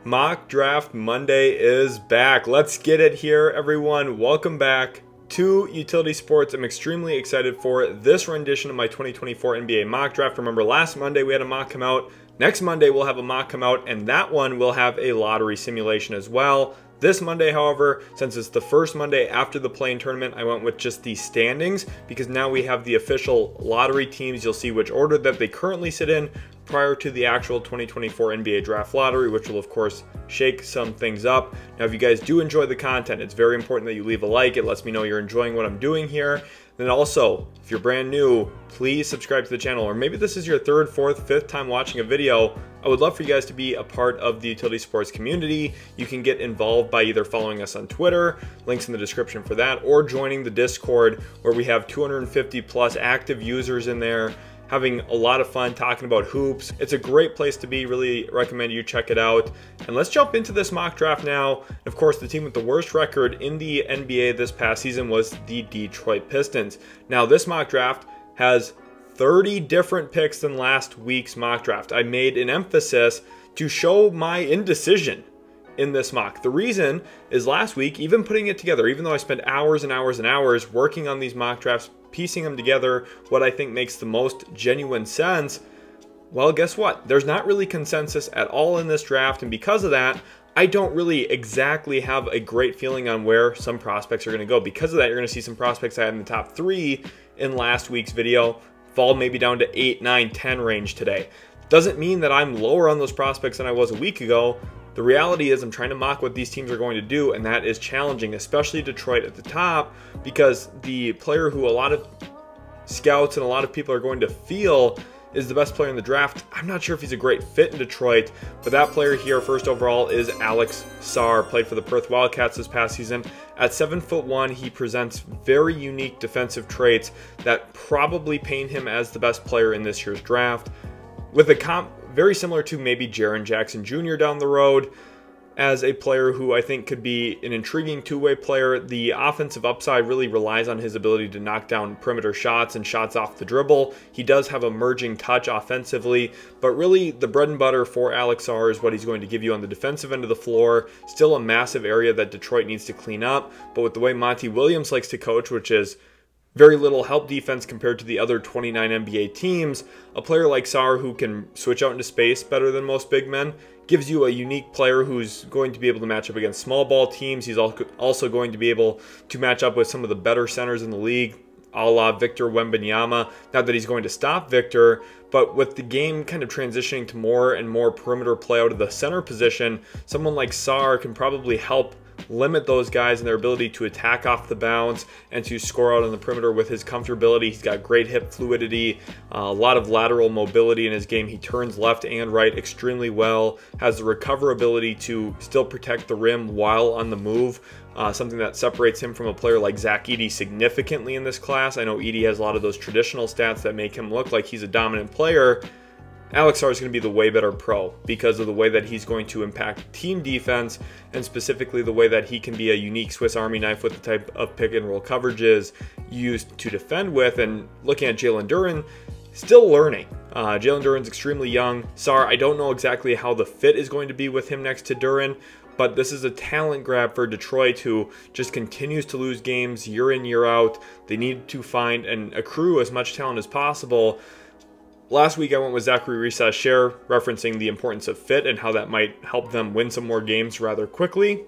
Mock Draft Monday is back. Let's get it here, everyone. Welcome back to Utility Sports. I'm extremely excited for this rendition of my 2024 NBA mock draft. Remember, last Monday we had a mock come out. Next Monday we'll have a mock come out, and that one will have a lottery simulation as well. This Monday, however, since it's the first Monday after the play-in tournament, I went with just the standings because now we have the official lottery teams. You'll see which order that they currently sit in prior to the actual 2024 NBA Draft Lottery, which will, of course, shake some things up. Now, if you guys do enjoy the content, it's very important that you leave a like. It lets me know you're enjoying what I'm doing here. Then also, if you're brand new, please subscribe to the channel. Or maybe this is your third, fourth, fifth time watching a video. I would love for you guys to be a part of the Utility Sports community. You can get involved by either following us on Twitter, links in the description for that, or joining the Discord where we have 250 plus active users in there, having a lot of fun talking about hoops. It's a great place to be. Really recommend you check it out. And let's jump into this mock draft now. Of course, the team with the worst record in the NBA this past season was the Detroit Pistons. Now, this mock draft has 30 different picks than last week's mock draft. I made an emphasis to show my indecision in this mock. The reason is last week, even putting it together, even though I spent hours and hours and hours working on these mock drafts, piecing them together, what I think makes the most genuine sense, well, guess what? There's not really consensus at all in this draft, and because of that, I don't really exactly have a great feeling on where some prospects are going to go. Because of that, you're going to see some prospects I had in the top 3 in last week's video fall maybe down to 8, 9, 10 range today. Doesn't mean that I'm lower on those prospects than I was a week ago. The reality is I'm trying to mock what these teams are going to do, and that is challenging, especially Detroit at the top, because the player who a lot of scouts and a lot of people are going to feel is the best player in the draft. I'm not sure if he's a great fit in Detroit, but that player here, first overall, is Alex Sarr. Played for the Perth Wildcats this past season. At 7'1", he presents very unique defensive traits that probably paint him as the best player in this year's draft, with a comp very similar to maybe Jaren Jackson Jr. down the road, as a player who I think could be an intriguing two-way player. The offensive upside really relies on his ability to knock down perimeter shots and shots off the dribble. He does have a merging touch offensively, but really the bread and butter for Alex Sarr is what he's going to give you on the defensive end of the floor. Still a massive area that Detroit needs to clean up, but with the way Monty Williams likes to coach, which is very little help defense compared to the other 29 NBA teams, a player like Sarr who can switch out into space better than most big men gives you a unique player who's going to be able to match up against small ball teams. He's also going to be able to match up with some of the better centers in the league, a la Victor Wembanyama. Not that he's going to stop Victor, but with the game kind of transitioning to more and more perimeter play out of the center position, someone like Sarr can probably help limit those guys and their ability to attack off the bounce and to score out on the perimeter with his comfortability. He's got great hip fluidity, a lot of lateral mobility in his game. He turns left and right extremely well, has the recover ability to still protect the rim while on the move, something that separates him from a player like Zaccharie significantly in this class. I know Edie has a lot of those traditional stats that make him look like he's a dominant player. Alex Sarr is going to be the way better pro because of the way that he's going to impact team defense, and specifically the way that he can be a unique Swiss Army knife with the type of pick and roll coverages used to defend with. And looking at Jalen Duren, still learning. Jalen Duren's extremely young. Sarr, I don't know exactly how the fit is going to be with him next to Duren, but this is a talent grab for Detroit, who just continues to lose games year in, year out. They need to find and accrue as much talent as possible. Last week I went with Zaccharie Risacher, referencing the importance of fit and how that might help them win some more games rather quickly.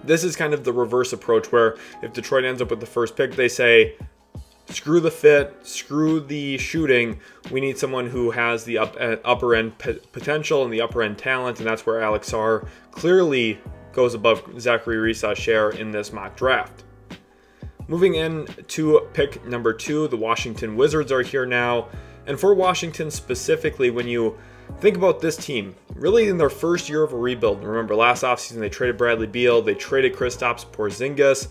This is kind of the reverse approach, where if Detroit ends up with the first pick, they say, screw the fit, screw the shooting. We need someone who has the upper end potential and the upper end talent, and that's where Alex Sarr clearly goes above Zaccharie Risacher in this mock draft. Moving in to pick number 2, the Washington Wizards are here now. And for Washington specifically, when you think about this team, really in their first year of a rebuild, remember last offseason they traded Bradley Beal, they traded Kristaps Porzingis,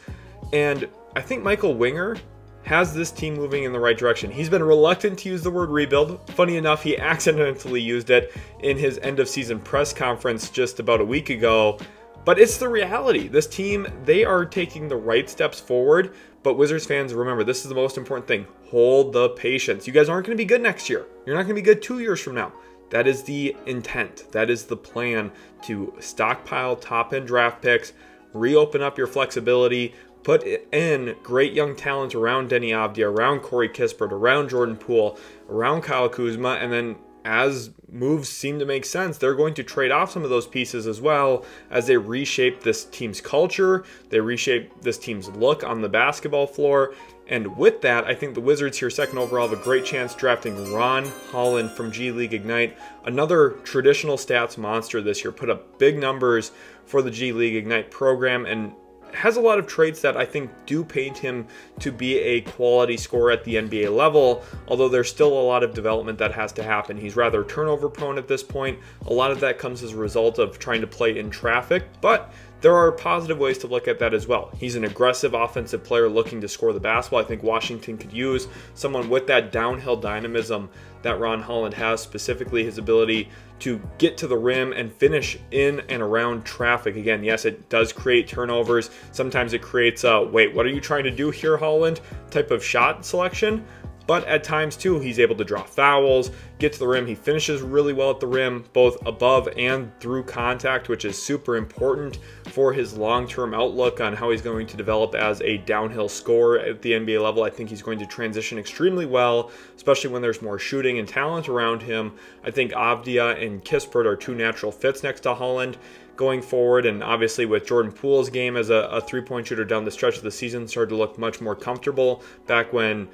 and I think Michael Winger has this team moving in the right direction. He's been reluctant to use the word rebuild. Funny enough, he accidentally used it in his end of season press conference just about a week ago. But it's the reality. This team, they are taking the right steps forward. But Wizards fans, remember, this is the most important thing. Hold the patience. You guys aren't going to be good next year. You're not going to be good 2 years from now. That is the intent. That is the plan, to stockpile top-end draft picks, reopen up your flexibility, put in great young talent around Deni Avdija, around Corey Kispert, around Jordan Poole, around Kyle Kuzma, and then as moves seem to make sense, they're going to trade off some of those pieces as well as they reshape this team's culture, they reshape this team's look on the basketball floor. And with that, I think the Wizards here, second overall, have a great chance drafting Ron Holland from G League Ignite. Another traditional stats monster this year, put up big numbers for the G League Ignite program, and has a lot of traits that I think do paint him to be a quality scorer at the NBA level, although there's still a lot of development that has to happen. He's rather turnover prone at this point. A lot of that comes as a result of trying to play in traffic, but there are positive ways to look at that as well. He's an aggressive offensive player looking to score the basketball. I think Washington could use someone with that downhill dynamism that Ron Holland has, specifically his ability to get to the rim and finish in and around traffic. Again, yes, it does create turnovers. Sometimes it creates a, wait, what are you trying to do here, Holland, type of shot selection. But at times, too, he's able to draw fouls, get to the rim. He finishes really well at the rim, both above and through contact, which is super important for his long-term outlook on how he's going to develop as a downhill scorer at the NBA level. I think he's going to transition extremely well, especially when there's more shooting and talent around him. I think Avdija and Kispert are two natural fits next to Holland going forward, and obviously with Jordan Poole's game as a three-point shooter down the stretch of the season started to look much more comfortable back when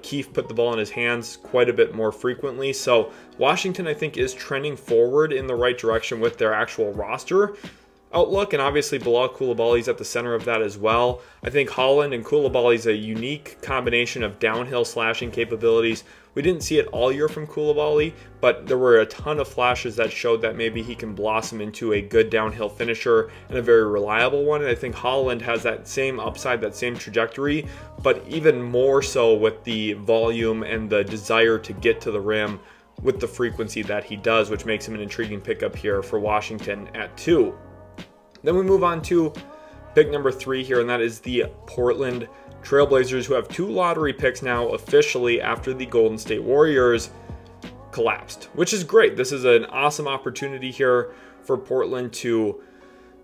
Keefe put the ball in his hands quite a bit more frequently. So Washington, I think, is trending forward in the right direction with their actual roster outlook, and obviously Bilal Coulibaly's at the center of that as well. I think Holland and Coulibaly's a unique combination of downhill slashing capabilities. We didn't see it all year from Coulibaly, but there were a ton of flashes that showed that maybe he can blossom into a good downhill finisher and a very reliable one. And I think Holland has that same upside, that same trajectory, but even more so with the volume and the desire to get to the rim with the frequency that he does, which makes him an intriguing pickup here for Washington at 2. Then we move on to pick number 3 here, and that is the Portland Trailblazers, who have 2 lottery picks now officially after the Golden State Warriors collapsed, which is great. This is an awesome opportunity here for Portland to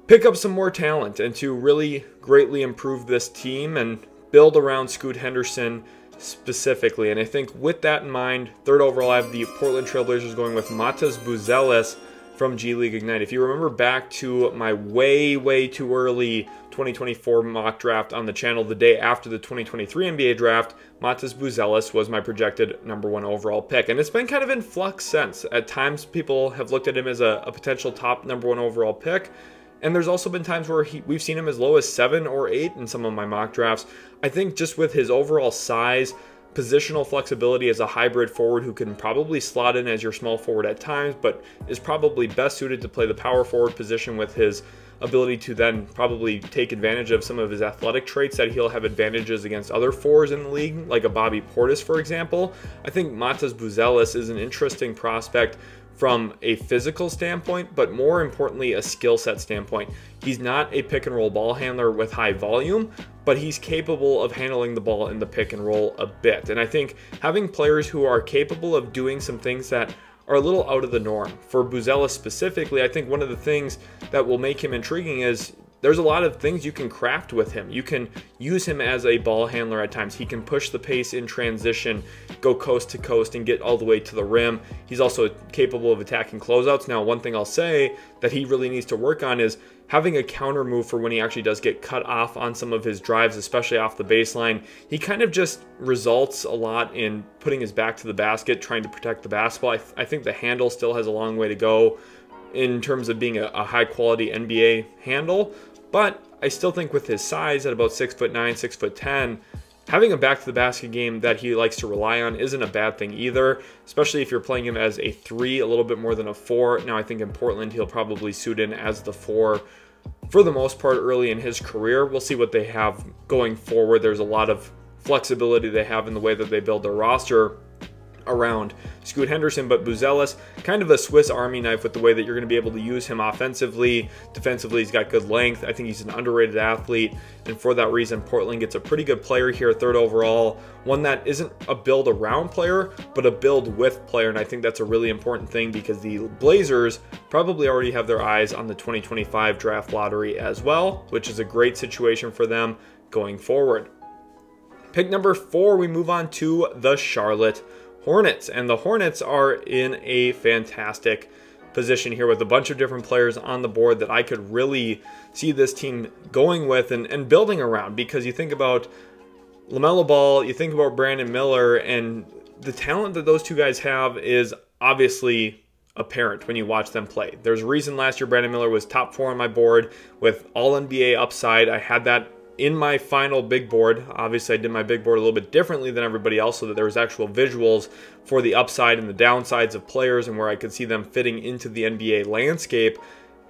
pick up some more talent and to really greatly improve this team and build around Scoot Henderson specifically. And I think with that in mind, 3rd overall, I have the Portland Trailblazers going with Matas Buzelis from G League Ignite. If you remember back to my way too early 2024 mock draft on the channel the day after the 2023 NBA draft, Matas Buzelis was my projected number 1 overall pick. And it's been kind of in flux since. At times, people have looked at him as a potential top number 1 overall pick. And there's also been times where we've seen him as low as 7 or 8 in some of my mock drafts. I think just with his overall size, positional flexibility as a hybrid forward who can probably slot in as your small forward at times, but is probably best suited to play the power forward position with his ability to then probably take advantage of some of his athletic traits that he'll have advantages against other fours in the league, like a Bobby Portis, for example. I think Matas Buzelis is an interesting prospect from a physical standpoint, but more importantly, a skill set standpoint. He's not a pick and roll ball handler with high volume, but he's capable of handling the ball in the pick and roll a bit. And I think having players who are capable of doing some things that are a little out of the norm. For Buzelis specifically, I think one of the things that will make him intriguing is there's a lot of things you can craft with him. You can use him as a ball handler at times. He can push the pace in transition, go coast to coast, and get all the way to the rim. He's also capable of attacking closeouts. Now, one thing I'll say that he really needs to work on is having a counter move for when he actually does get cut off on some of his drives, especially off the baseline. He kind of just results a lot in putting his back to the basket, trying to protect the basketball. I think the handle still has a long way to go in terms of being a high-quality NBA handle. But I still think with his size at about 6'9", 6'10", having a back-to-the-basket game that he likes to rely on isn't a bad thing either, especially if you're playing him as a 3, a little bit more than a 4. Now, I think in Portland, he'll probably suit in as the 4 for the most part early in his career. We'll see what they have going forward. There's a lot of flexibility they have in the way that they build their roster. around Scoot Henderson, but Buzelis, kind of a Swiss Army knife with the way that you're going to be able to use him offensively. Defensively, he's got good length. I think he's an underrated athlete, and for that reason, Portland gets a pretty good player here, 3rd overall, one that isn't a build around player, but a build with player, and I think that's a really important thing because the Blazers probably already have their eyes on the 2025 draft lottery as well, which is a great situation for them going forward. Pick number 4, we move on to the Charlotte Hornets, and the Hornets are in a fantastic position here with a bunch of different players on the board that I could really see this team going with and building around, because you think about LaMelo Ball, you think about Brandon Miller, and the talent that those two guys have is obviously apparent when you watch them play. There's a reason last year Brandon Miller was top 4 on my board with all-NBA upside. I had that in my final big board. Obviously, I did my big board a little bit differently than everybody else so that there was actual visuals for the upside and the downsides of players and where I could see them fitting into the NBA landscape.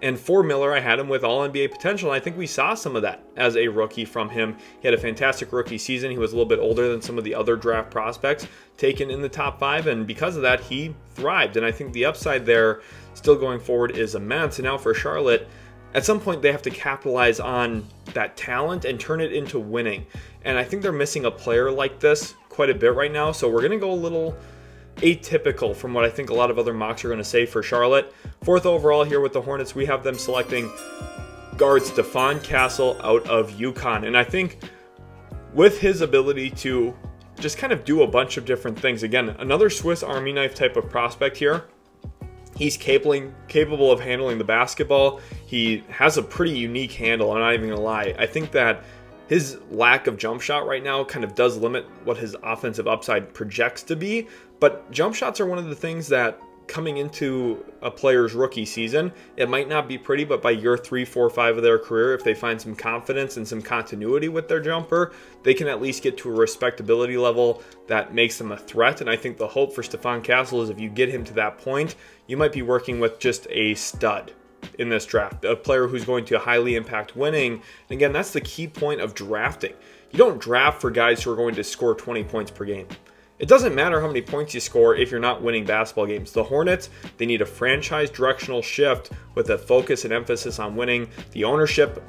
And for Miller, I had him with all NBA potential, and I think we saw some of that as a rookie from him. He had a fantastic rookie season. He was a little bit older than some of the other draft prospects taken in the top 5, and because of that, he thrived. And I think the upside there still going forward is immense. And now for Charlotte, at some point, they have to capitalize on that talent and turn it into winning. And I think they're missing a player like this quite a bit right now. So we're going to go a little atypical from what I think a lot of other mocks are going to say for Charlotte. 4th overall here with the Hornets, we have them selecting guard Stephon Castle out of UConn. And I think with his ability to just kind of do a bunch of different things, again, another Swiss Army knife type of prospect here. He's capable of handling the basketball. He has a pretty unique handle, I'm not even going to lie. I think that his lack of jump shot right now kind of does limit what his offensive upside projects to be, but jump shots are one of the things that coming into a player's rookie season, it might not be pretty, but by year 3, 4, 5 of their career, if they find some confidence and some continuity with their jumper, they can at least get to a respectability level that makes them a threat. And I think the hope for Stephon Castle is if you get him to that point, you might be working with just a stud in this draft, a player who's going to highly impact winning. And again, that's the key point of drafting. You don't draft for guys who are going to score 20 points per game. It doesn't matter how many points you score if you're not winning basketball games. The Hornets, they need a franchise directional shift with a focus and emphasis on winning. The ownership,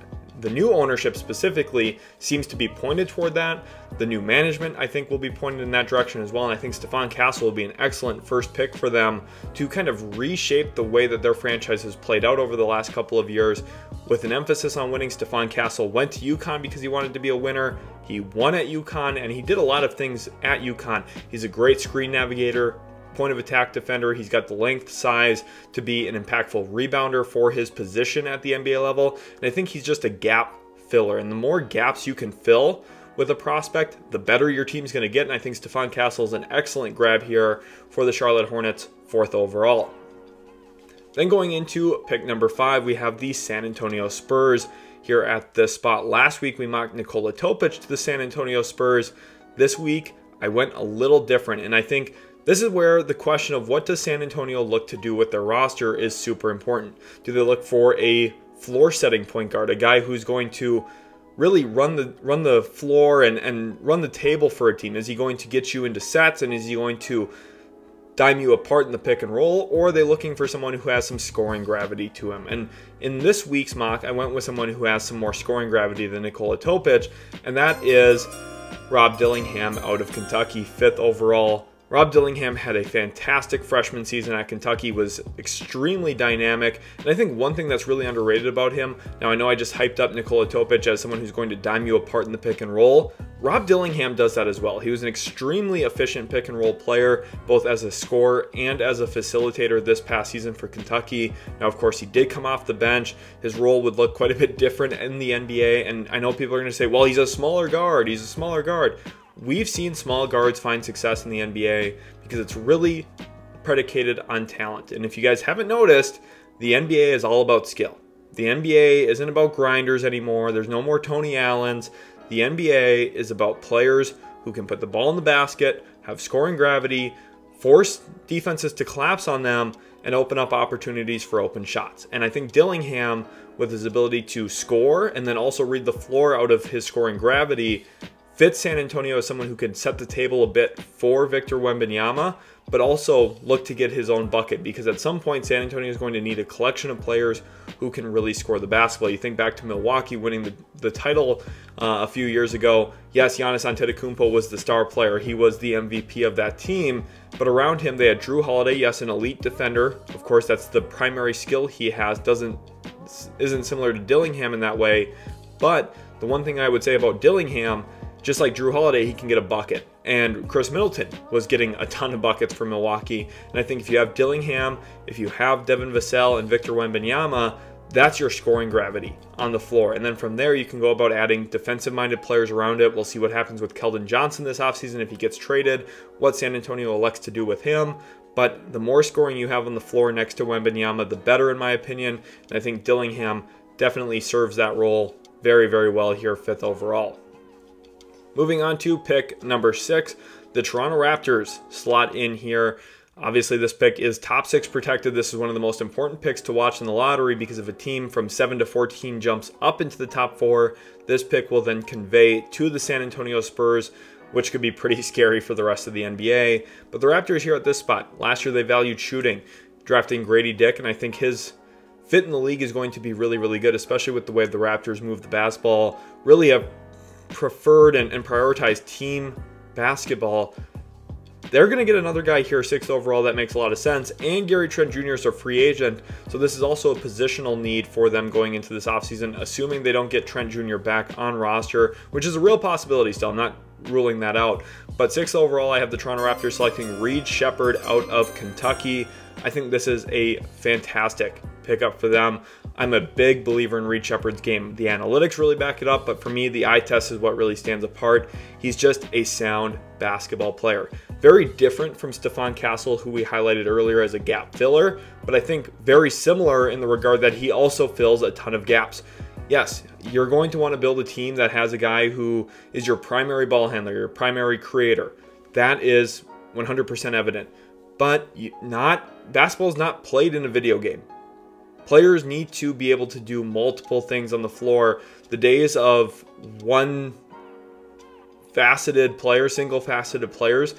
the new ownership specifically, seems to be pointed toward that. The new management, I think, will be pointed in that direction as well. And I think Stephon Castle will be an excellent first pick for them to kind of reshape the way that their franchise has played out over the last couple of years. With an emphasis on winning, Stephon Castle went to UConn because he wanted to be a winner. He won at UConn, and he did a lot of things at UConn. He's a great screen navigator, point of attack defender. He's got the length, size to be an impactful rebounder for his position at the NBA level. And I think he's just a gap filler. And the more gaps you can fill with a prospect, the better your team's going to get. And I think Stephon Castle is an excellent grab here for the Charlotte Hornets, 4th overall. Then going into pick number 5, we have the San Antonio Spurs here at this spot. Last week, we mocked Nikola Topic to the San Antonio Spurs. This week, I went a little different, and I think this is where the question of what does San Antonio look to do with their roster is super important. Do they look for a floor-setting point guard, a guy who's going to really run the floor and run the table for a team? Is he going to get you into sets, and is he going to dime you apart in the pick and roll, or are they looking for someone who has some scoring gravity to him? And in this week's mock, I went with someone who has some more scoring gravity than Nikola Topic, and that is Rob Dillingham out of Kentucky, 5th overall. Rob Dillingham had a fantastic freshman season at Kentucky, was extremely dynamic, and I think one thing that's really underrated about him, now I know I just hyped up Nikola Topic as someone who's going to dime you apart in the pick and roll. Rob Dillingham does that as well. He was an extremely efficient pick and roll player, both as a scorer and as a facilitator this past season for Kentucky. Now, of course, he did come off the bench. His role would look quite a bit different in the NBA, and I know people are going to say, well, he's a smaller guard. He's a smaller guard. We've seen small guards find success in the NBA because it's really predicated on talent. And if you guys haven't noticed, the NBA is all about skill. The NBA isn't about grinders anymore. There's no more Tony Allens. The NBA is about players who can put the ball in the basket, have scoring gravity, force defenses to collapse on them, and open up opportunities for open shots. And I think Dillingham, with his ability to score and then also read the floor out of his scoring gravity, fits San Antonio as someone who can set the table a bit for Victor Wembanyama, but also look to get his own bucket, because at some point San Antonio is going to need a collection of players who can really score the basketball. You think back to Milwaukee winning the title a few years ago. Yes, Giannis Antetokounmpo was the star player. He was the MVP of that team, but around him they had Jrue Holiday, yes, an elite defender. Of course, that's the primary skill he has. Isn't similar to Dillingham in that way, but the one thing I would say about Dillingham, just like Jrue Holiday, he can get a bucket. And Chris Middleton was getting a ton of buckets for Milwaukee. And I think if you have Dillingham, if you have Devin Vassell and Victor Wembanyama, that's your scoring gravity on the floor. And then from there, you can go about adding defensive-minded players around it. We'll see what happens with Keldon Johnson this offseason if he gets traded, what San Antonio elects to do with him. But the more scoring you have on the floor next to Wembanyama, the better, in my opinion. And I think Dillingham definitely serves that role very, very well here, 5th overall. Moving on to pick number 6, the Toronto Raptors slot in here. Obviously, this pick is top 6 protected. This is one of the most important picks to watch in the lottery, because if a team from 7 to 14 jumps up into the top 4, this pick will then convey to the San Antonio Spurs, which could be pretty scary for the rest of the NBA. But the Raptors here at this spot, last year they valued shooting, drafting Grady Dick, and I think his fit in the league is going to be really, really good, especially with the way the Raptors move the basketball, really have preferred and prioritized team basketball. They're going to get another guy here, 6th overall. That makes a lot of sense. And Gary Trent Jr. is a free agent, so this is also a positional need for them going into this offseason, assuming they don't get Trent Jr. back on roster, which is a real possibility still. I'm not ruling that out. But 6th overall, I have the Toronto Raptors selecting Reed Sheppard out of Kentucky. I think this is a fantastic pickup for them. I'm a big believer in Reed Sheppard's game. The analytics really back it up, but for me, the eye test is what really stands apart. He's just a sound basketball player. Very different from Stephon Castle, who we highlighted earlier as a gap filler, but I think very similar in the regard that he also fills a ton of gaps. Yes, you're going to want to build a team that has a guy who is your primary ball handler, your primary creator. That is 100% evident. But basketball is not played in a video game. Players need to be able to do multiple things on the floor. The days of one-faceted players, single-faceted players,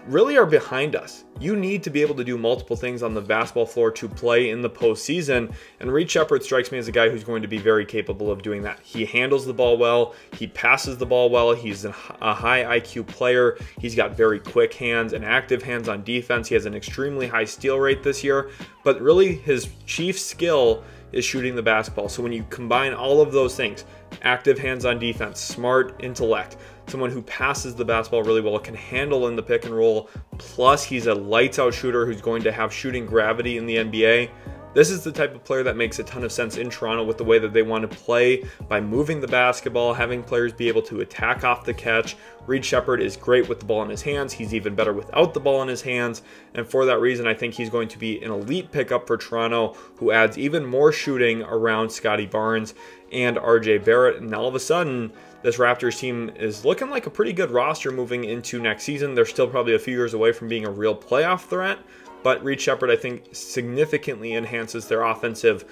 really are behind us. You need to be able to do multiple things on the basketball floor to play in the postseason, and Reed Sheppard strikes me as a guy who's going to be very capable of doing that. He handles the ball well, he passes the ball well, he's a high IQ player, he's got very quick hands and active hands on defense, he has an extremely high steal rate this year, but really his chief skill is shooting the basketball. So when you combine all of those things, active hands on defense, smart intellect, someone who passes the basketball really well, can handle in the pick and roll, plus he's a lights out shooter who's going to have shooting gravity in the NBA. This is the type of player that makes a ton of sense in Toronto with the way that they want to play by moving the basketball, having players be able to attack off the catch. Reed Sheppard is great with the ball in his hands. He's even better without the ball in his hands. And for that reason, I think he's going to be an elite pickup for Toronto, who adds even more shooting around Scotty Barnes and RJ Barrett. And all of a sudden, this Raptors team is looking like a pretty good roster moving into next season. They're still probably a few years away from being a real playoff threat, but Reed Sheppard, I think, significantly enhances their offensive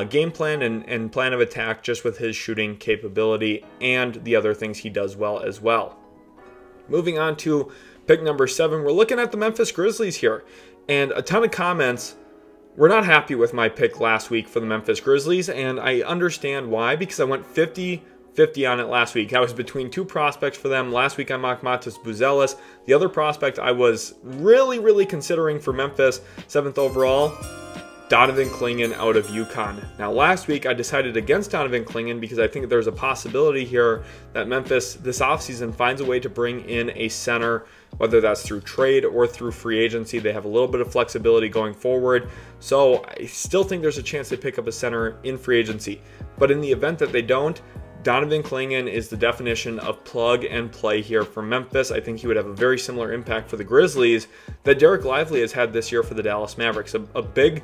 game plan and plan of attack just with his shooting capability and the other things he does well as well. Moving on to pick number 7, we're looking at the Memphis Grizzlies here, and a ton of comments. We're not happy with my pick last week for the Memphis Grizzlies, and I understand why, because I went 50-50 on it last week. I was between 2 prospects for them. Last week I mocked Matas Buzelis. The other prospect I was really considering for Memphis, 7th overall, Donovan Clingan out of UConn. Now last week I decided against Donovan Clingan because I think there's a possibility here that Memphis this offseason finds a way to bring in a center, whether that's through trade or through free agency. They have a little bit of flexibility going forward. So I still think there's a chance they pick up a center in free agency. But in the event that they don't, Donovan Clingan is the definition of plug and play here for Memphis. I think he would have a very similar impact for the Grizzlies that Derek Lively has had this year for the Dallas Mavericks. A big,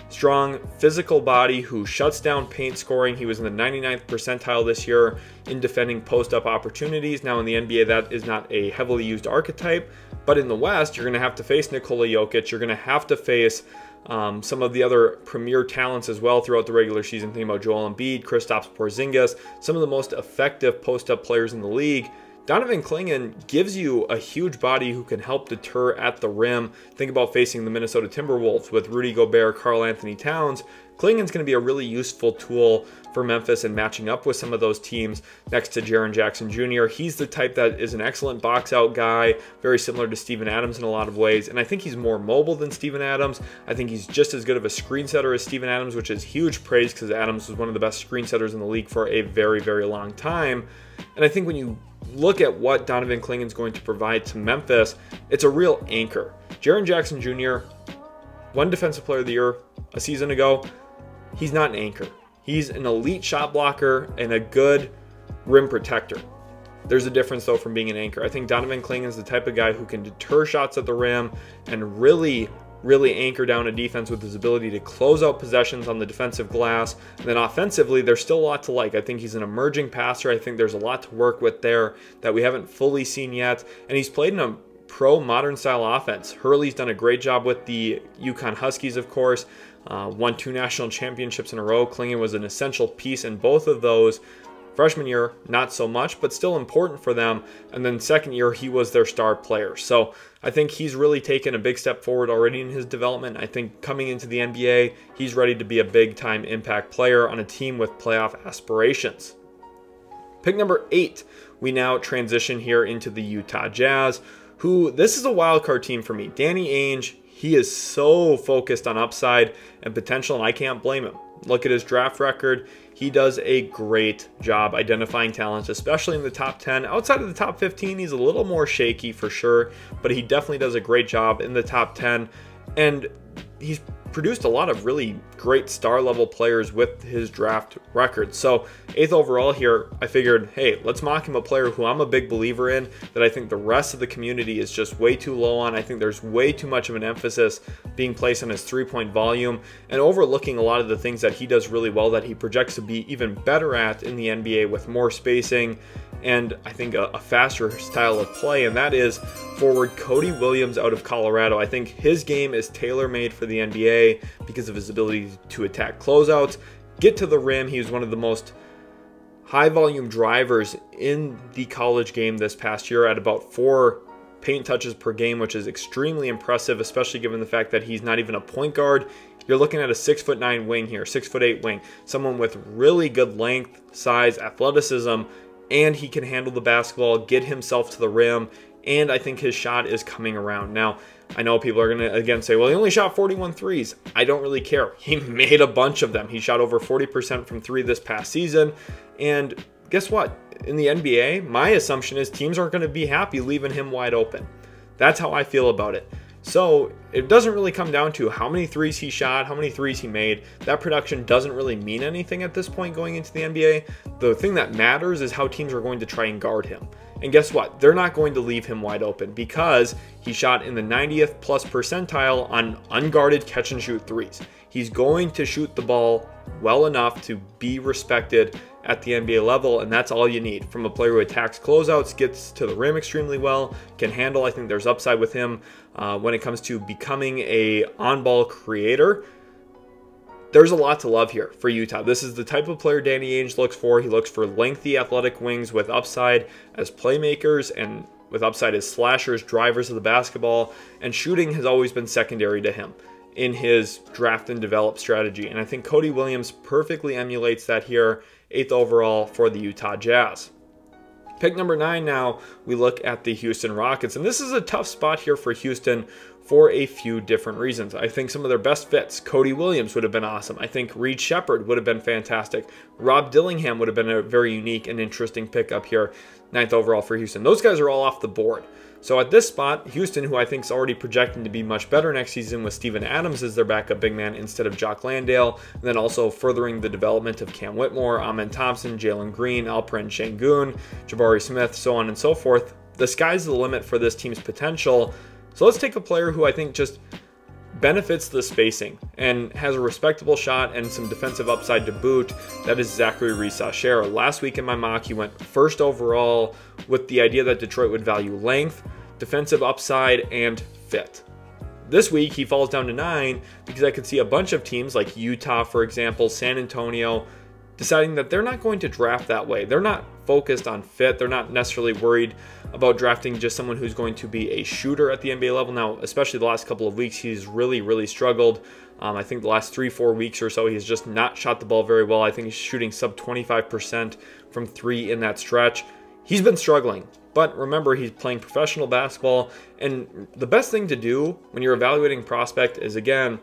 strong, physical body who shuts down paint scoring. He was in the 99th percentile this year in defending post-up opportunities. Now in the NBA, that is not a heavily used archetype, but in the West, you're going to have to face Nikola Jokic. You're going to have to face some of the other premier talents as well throughout the regular season. Thinking about Joel Embiid, Kristaps Porzingis, some of the most effective post-up players in the league. Donovan Clingan gives you a huge body who can help deter at the rim. Think about facing the Minnesota Timberwolves with Rudy Gobert, Karl Anthony Towns. Clingan's going to be a really useful tool for Memphis and matching up with some of those teams next to Jaren Jackson Jr. He's the type that is an excellent box-out guy, very similar to Steven Adams in a lot of ways, and I think he's more mobile than Steven Adams. I think he's just as good of a screen setter as Steven Adams, which is huge praise because Adams was one of the best screen setters in the league for a very, very long time. And I think when you look at what Donovan Clingan's going to provide to Memphis, it's a real anchor. Jaren Jackson Jr., won Defensive Player of the Year a season ago. He's not an anchor. He's an elite shot blocker and a good rim protector. There's a difference, though, from being an anchor. I think Donovan Clingan is the type of guy who can deter shots at the rim and really anchor down a defense with his ability to close out possessions on the defensive glass. And then offensively, there's still a lot to like. I think he's an emerging passer. I think there's a lot to work with there that we haven't fully seen yet. And he's played in a pro modern style offense. Hurley's done a great job with the UConn Huskies, of course. Won 2 national championships in a row. Clingan was an essential piece in both of those. Freshman year, not so much, but still important for them. And then second year, he was their star player. So I think he's really taken a big step forward already in his development. I think coming into the NBA, he's ready to be a big-time impact player on a team with playoff aspirations. Pick number 8, we now transition here into the Utah Jazz, who, this is a wild card team for me. Danny Ainge, he is so focused on upside and potential, and I can't blame him. Look at his draft record. He does a great job identifying talent, especially in the top 10. Outside of the top 15, he's a little more shaky for sure, but he definitely does a great job in the top 10. And he's produced a lot of really great star-level players with his draft record. So 8th overall here, I figured, hey, let's mock him, a player who I'm a big believer in, that I think the rest of the community is just way too low on. I think there's way too much of an emphasis being placed on his three-point volume and overlooking a lot of the things that he does really well that he projects to be even better at in the NBA with more spacing and I think a faster style of play, and that is forward Cody Williams out of Colorado. I think his game is tailor-made for the NBA because of his ability to attack closeouts, get to the rim. He was one of the most high-volume drivers in the college game this past year at about 4 paint touches per game, which is extremely impressive, especially given the fact that he's not even a point guard. You're looking at a 6'9" wing here, 6'8" wing, someone with really good length, size, athleticism, and he can handle the basketball, get himself to the rim, and I think his shot is coming around. Now, I know people are going to, again, say, well, he only shot 41 threes. I don't really care. He made a bunch of them. He shot over 40% from 3 this past season, and guess what? In the NBA, my assumption is teams aren't going to be happy leaving him wide open. That's how I feel about it. So it doesn't really come down to how many threes he shot, how many threes he made. That production doesn't really mean anything at this point going into the NBA. The thing that matters is how teams are going to try and guard him. And guess what? They're not going to leave him wide open because he shot in the 90th plus percentile on unguarded catch and shoot threes. He's going to shoot the ball well enough to be respected at the NBA level, and that's all you need from a player who attacks closeouts, gets to the rim extremely well, can handle. I think there's upside with him when it comes to becoming a on-ball creator. There's a lot to love here for Utah. This is the type of player Danny Ainge looks for. He looks for lengthy athletic wings with upside as playmakers and with upside as slashers, drivers of the basketball, and shooting has always been secondary to him in his draft and develop strategy. And I think Cody Williams perfectly emulates that here, 8th overall for the Utah Jazz. Pick number 9 now, we look at the Houston Rockets. And this is a tough spot here for Houston for a few different reasons. I think some of their best fits, Cody Williams would have been awesome. I think Sheppard would have been fantastic. Rob Dillingham would have been a very unique and interesting pickup here, 9th overall for Houston. Those guys are all off the board. So at this spot, Houston, who I think is already projecting to be much better next season with Steven Adams as their backup big man instead of Jock Landale, and then also furthering the development of Cam Whitmore, Amen Thompson, Jalen Green, Alperen Şengün, Jabari Smith, so on and so forth. The sky's the limit for this team's potential. So let's take a player who I think just benefits the spacing and has a respectable shot and some defensive upside to boot. That is Zaccharie Risacher. Last week in my mock, he went 1st overall with the idea that Detroit would value length, defensive upside, and fit. This week, he falls down to 9 because I could see a bunch of teams like Utah, for example, San Antonio, deciding that they're not going to draft that way. They're not focused on fit. They're not necessarily worried about drafting just someone who's going to be a shooter at the NBA level. Now, especially the last couple of weeks, he's really struggled. I think the last 3-4 weeks or so, he's just not shot the ball very well. I think he's shooting sub 25% from 3 in that stretch. He's been struggling. But remember, he's playing professional basketball, and the best thing to do when you're evaluating prospect is, again,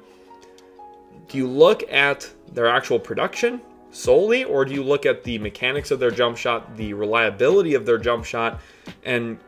do you look at their actual production solely, or do you look at the mechanics of their jump shot, the reliability of their jump shot? And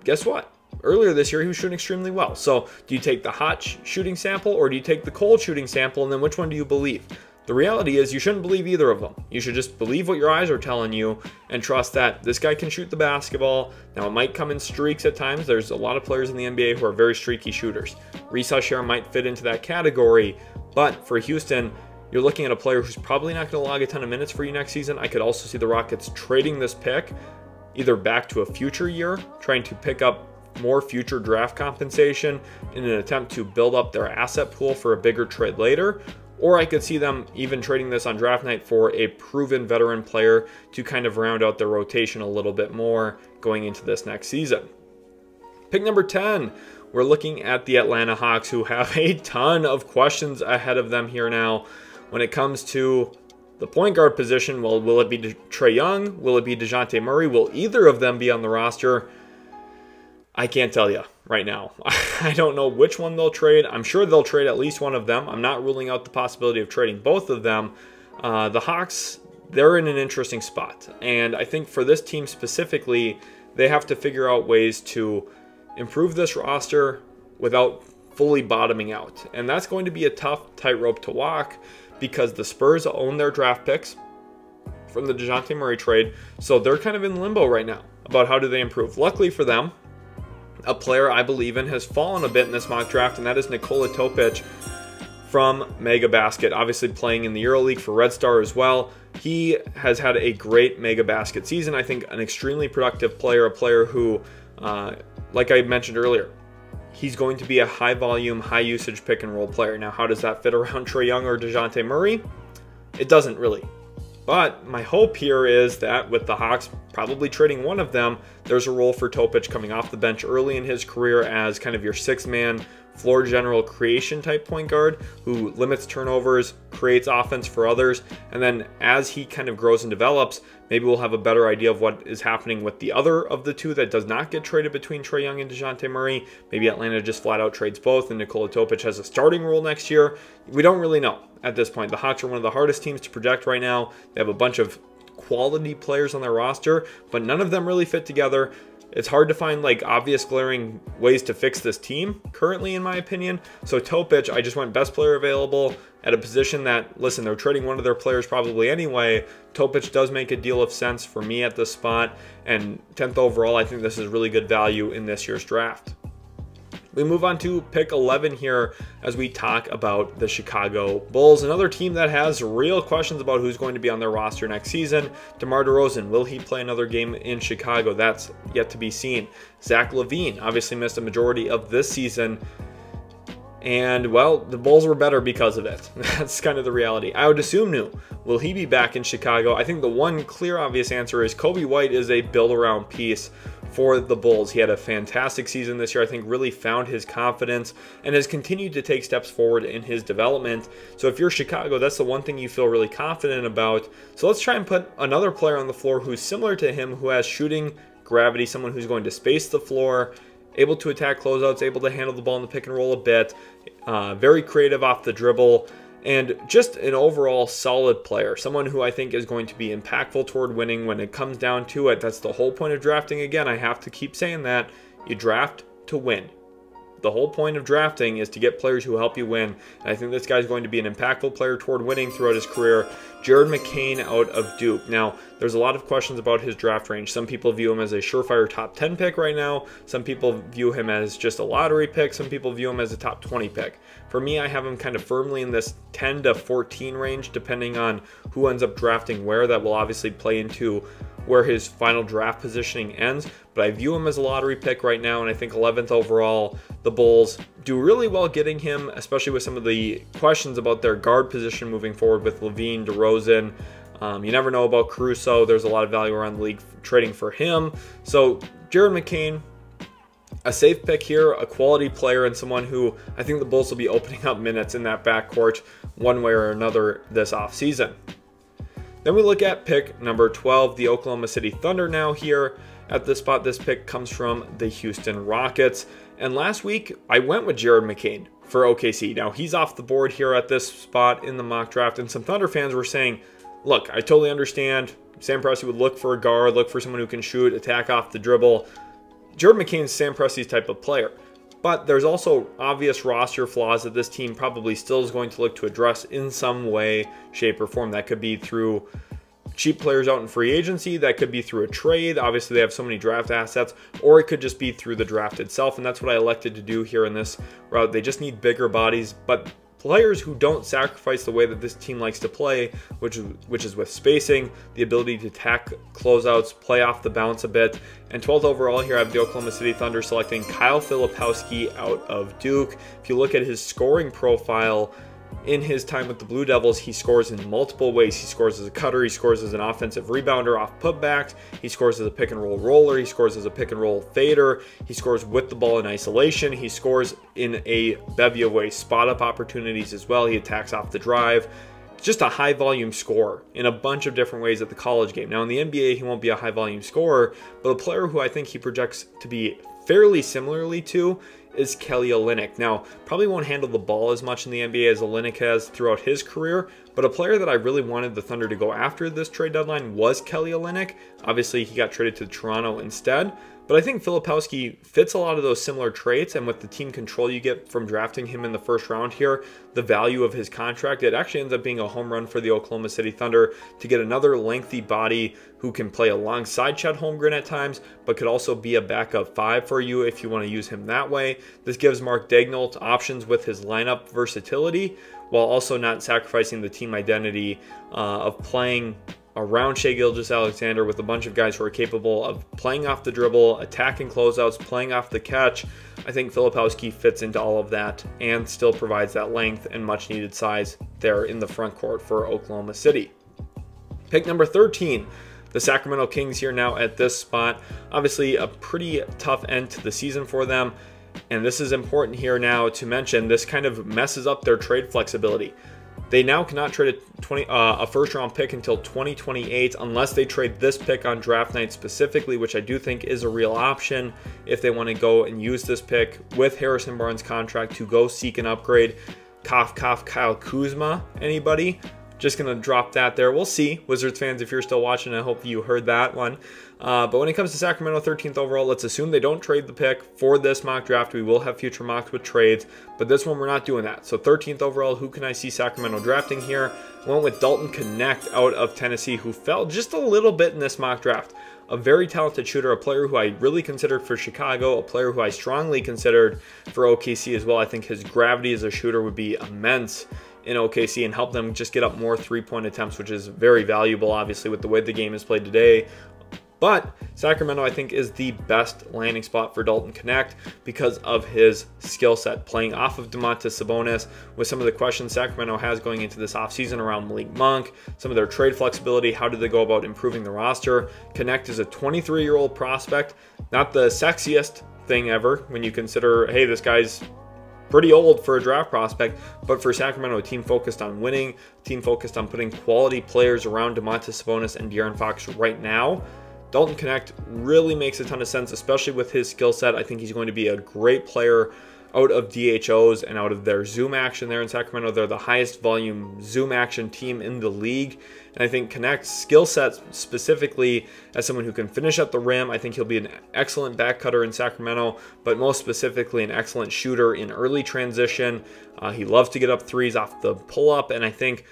guess what? Earlier this year, he was shooting extremely well. So do you take the hot shooting sample, or do you take the cold shooting sample, and then which one do you believe? The reality is you shouldn't believe either of them. You should just believe what your eyes are telling you and trust that this guy can shoot the basketball. Now, it might come in streaks at times. There's a lot of players in the NBA who are very streaky shooters. Risacher might fit into that category, but for Houston, you're looking at a player who's probably not going to log a ton of minutes for you next season. I could also see the Rockets trading this pick either back to a future year, trying to pick up more future draft compensation in an attempt to build up their asset pool for a bigger trade later, or I could see them even trading this on draft night for a proven veteran player to kind of round out their rotation a little bit more going into this next season. Pick number 10, we're looking at the Atlanta Hawks, who have a ton of questions ahead of them here now. When it comes to the point guard position, well, will it be Trae Young? Will it be DeJounte Murray? Will either of them be on the roster? I can't tell you right now. I don't know which one they'll trade. I'm sure they'll trade at least one of them. I'm not ruling out the possibility of trading both of them. The Hawks, they're in an interesting spot. And I think for this team specifically, they have to figure out ways to improve this roster without fully bottoming out. And that's going to be a tough tightrope to walk because the Spurs own their draft picks from the DeJounte Murray trade. So they're kind of in limbo right now about how do they improve. Luckily for them, a player I believe in has fallen a bit in this mock draft, and that is Nikola from Mega Basket, obviously playing in the EuroLeague for Red Star as well. He has had a great Mega Basket season. I think an extremely productive player, a player who, like I mentioned earlier, he's going to be a high volume, high usage pick and roll player. Now, how does that fit around Trae Young or DeJounte Murray? It doesn't really. But my hope here is that with the Hawks probably trading one of them, there's a role for Topic coming off the bench early in his career as kind of your six-man floor general creation type point guard who limits turnovers, creates offense for others, and then as he kind of grows and develops, maybe we'll have a better idea of what is happening with the other of the two that does not get traded between Trae Young and DeJounte Murray. Maybe Atlanta just flat out trades both and Nikola Topic has a starting role next year. We don't really know at this point. The Hawks are one of the hardest teams to project right now. They have a bunch of quality players on their roster, but none of them really fit together. It's hard to find like obvious glaring ways to fix this team currently, in my opinion. So Topic, I just went best player available at a position that, listen, they're trading one of their players probably anyway. Topic does make a deal of sense for me at this spot, and 10th overall, I think this is really good value in this year's draft. We move on to pick 11 here as we talk about the Chicago Bulls, another team that has real questions about who's going to be on their roster next season. DeMar DeRozan, will he play another game in Chicago? That's yet to be seen. Zach LaVine obviously missed a majority of this season, and well, the Bulls were better because of it. That's kind of the reality. I would assume new. Will he be back in Chicago? I think the one clear obvious answer is Coby White is a build-around piece for the Bulls. He had a fantastic season this year. I think really found his confidence and has continued to take steps forward in his development. So if you're Chicago, that's the one thing you feel really confident about. So let's try and put another player on the floor who's similar to him, who has shooting gravity, someone who's going to space the floor, able to attack closeouts, able to handle the ball in the pick and roll a bit, very creative off the dribble, and just an overall solid player, someone who I think is going to be impactful toward winning when it comes down to it. That's the whole point of drafting. Again, I have to keep saying that. You draft to win. The whole point of drafting is to get players who help you win. And I think this guy's going to be an impactful player toward winning throughout his career. Jared McCain out of Duke. Now, there's a lot of questions about his draft range. Some people view him as a surefire top 10 pick right now. Some people view him as just a lottery pick. Some people view him as a top 20 pick. For me, I have him kind of firmly in this 10 to 14 range, depending on who ends up drafting where. That will obviously play into where his final draft positioning ends, but I view him as a lottery pick right now, and I think 11th overall, the Bulls do really well getting him, especially with some of the questions about their guard position moving forward with LaVine, DeRozan, You never know about Caruso. There's a lot of value around the league trading for him. So Jared McCain, a safe pick here, a quality player, and someone who I think the Bulls will be opening up minutes in that backcourt one way or another this offseason. Then we look at pick number 12, the Oklahoma City Thunder now here at this spot. This pick comes from the Houston Rockets. And last week, I went with Jared McCain for OKC. Now, he's off the board here at this spot in the mock draft, and some Thunder fans were saying, look, I totally understand. Sam Presti would look for a guard, look for someone who can shoot, attack off the dribble. Jared McCain's Sam Presti's type of player. But there's also obvious roster flaws that this team probably still is going to look to address in some way, shape, or form. That could be through cheap players out in free agency. That could be through a trade. Obviously, they have so many draft assets. Or it could just be through the draft itself. And that's what I elected to do here in this route. They just need bigger bodies. But players who don't sacrifice the way that this team likes to play, which is with spacing, the ability to attack closeouts, play off the bounce a bit. And 12th overall here, I have the Oklahoma City Thunder selecting Kyle Filipowski out of Duke. If you look at his scoring profile, in his time with the Blue Devils, he scores in multiple ways. He scores as a cutter, he scores as an offensive rebounder off putbacks, he scores as a pick and roll roller, he scores as a pick and roll fader, he scores with the ball in isolation, he scores in a bevy of ways, spot up opportunities as well, he attacks off the drive. Just a high volume scorer in a bunch of different ways at the college game. Now in the NBA, he won't be a high volume scorer, but a player who I think he projects to be fairly similarly to is Kel'el. Now, probably won't handle the ball as much in the NBA as Olynyk has throughout his career, but a player that I really wanted the Thunder to go after this trade deadline was Kel'el. Obviously, he got traded to Toronto instead, but I think Filipowski fits a lot of those similar traits, and with the team control you get from drafting him in the first round here, the value of his contract, it actually ends up being a home run for the Oklahoma City Thunder to get another lengthy body who can play alongside Chet Holmgren at times, but could also be a backup 5 for you if you want to use him that way. This gives Mark Daigneault options with his lineup versatility, while also not sacrificing the team identity of playing around Shai Gilgeous-Alexander with a bunch of guys who are capable of playing off the dribble, attacking closeouts, playing off the catch. I think Filipowski fits into all of that and still provides that length and much needed size there in the front court for Oklahoma City. Pick number 13, the Sacramento Kings here now at this spot. Obviously a pretty tough end to the season for them, and this is important here now to mention. This kind of messes up their trade flexibility. They now cannot trade a first-round pick until 2028 unless they trade this pick on draft night specifically, which I do think is a real option if they want to go and use this pick with Harrison Barnes' contract to go seek an upgrade. Cough, cough, Kyle Kuzma, anybody? Just going to drop that there. We'll see. Wizards fans, if you're still watching, I hope you heard that one. But when it comes to Sacramento 13th overall, let's assume they don't trade the pick for this mock draft. We will have future mocks with trades, but this one we're not doing that. So 13th overall, who can I see Sacramento drafting here? I went with Dalton Knecht out of Tennessee, who fell just a little bit in this mock draft. A very talented shooter, a player who I really considered for Chicago, a player who I strongly considered for OKC as well. I think his gravity as a shooter would be immense in OKC and help them just get up more three-point attempts, which is very valuable, obviously, with the way the game is played today. But Sacramento, I think, is the best landing spot for Dalton Knecht because of his skill set, playing off of Domantas Sabonis. With some of the questions Sacramento has going into this offseason around Malik Monk, some of their trade flexibility, how do they go about improving the roster? Knecht is a 23-year-old prospect, not the sexiest thing ever when you consider, hey, this guy's pretty old for a draft prospect, but for Sacramento, a team focused on winning, a team focused on putting quality players around Domantas Sabonis and De'Aaron Fox right now, Dalton Knecht really makes a ton of sense, especially with his skill set. I think he's going to be a great player out of DHOs and out of their zoom action there in Sacramento. They're the highest volume zoom action team in the league. And I think Knecht's skill set specifically as someone who can finish at the rim, I think he'll be an excellent back cutter in Sacramento, but most specifically an excellent shooter in early transition. He loves to get up threes off the pull-up, and I think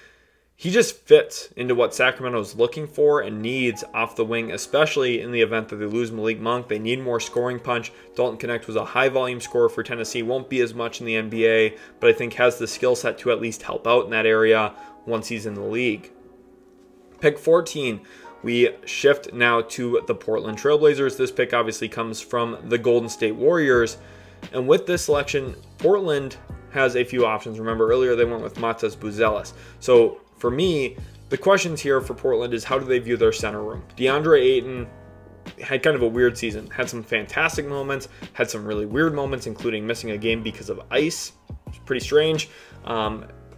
he just fits into what Sacramento is looking for and needs off the wing, especially in the event that they lose Malik Monk. They need more scoring punch. Dalton Knecht was a high-volume scorer for Tennessee. Won't be as much in the NBA, but I think has the skill set to at least help out in that area once he's in the league. Pick 14, we shift now to the Portland Trailblazers. This pick obviously comes from the Golden State Warriors. And with this selection, Portland has a few options. Remember, earlier they went with Matas Buzelis. So for me, The questions here for Portland is how do they view their center room? DeAndre Ayton had kind of a weird season. Had some fantastic moments, had some really weird moments, including missing a game because of ice. It's pretty strange.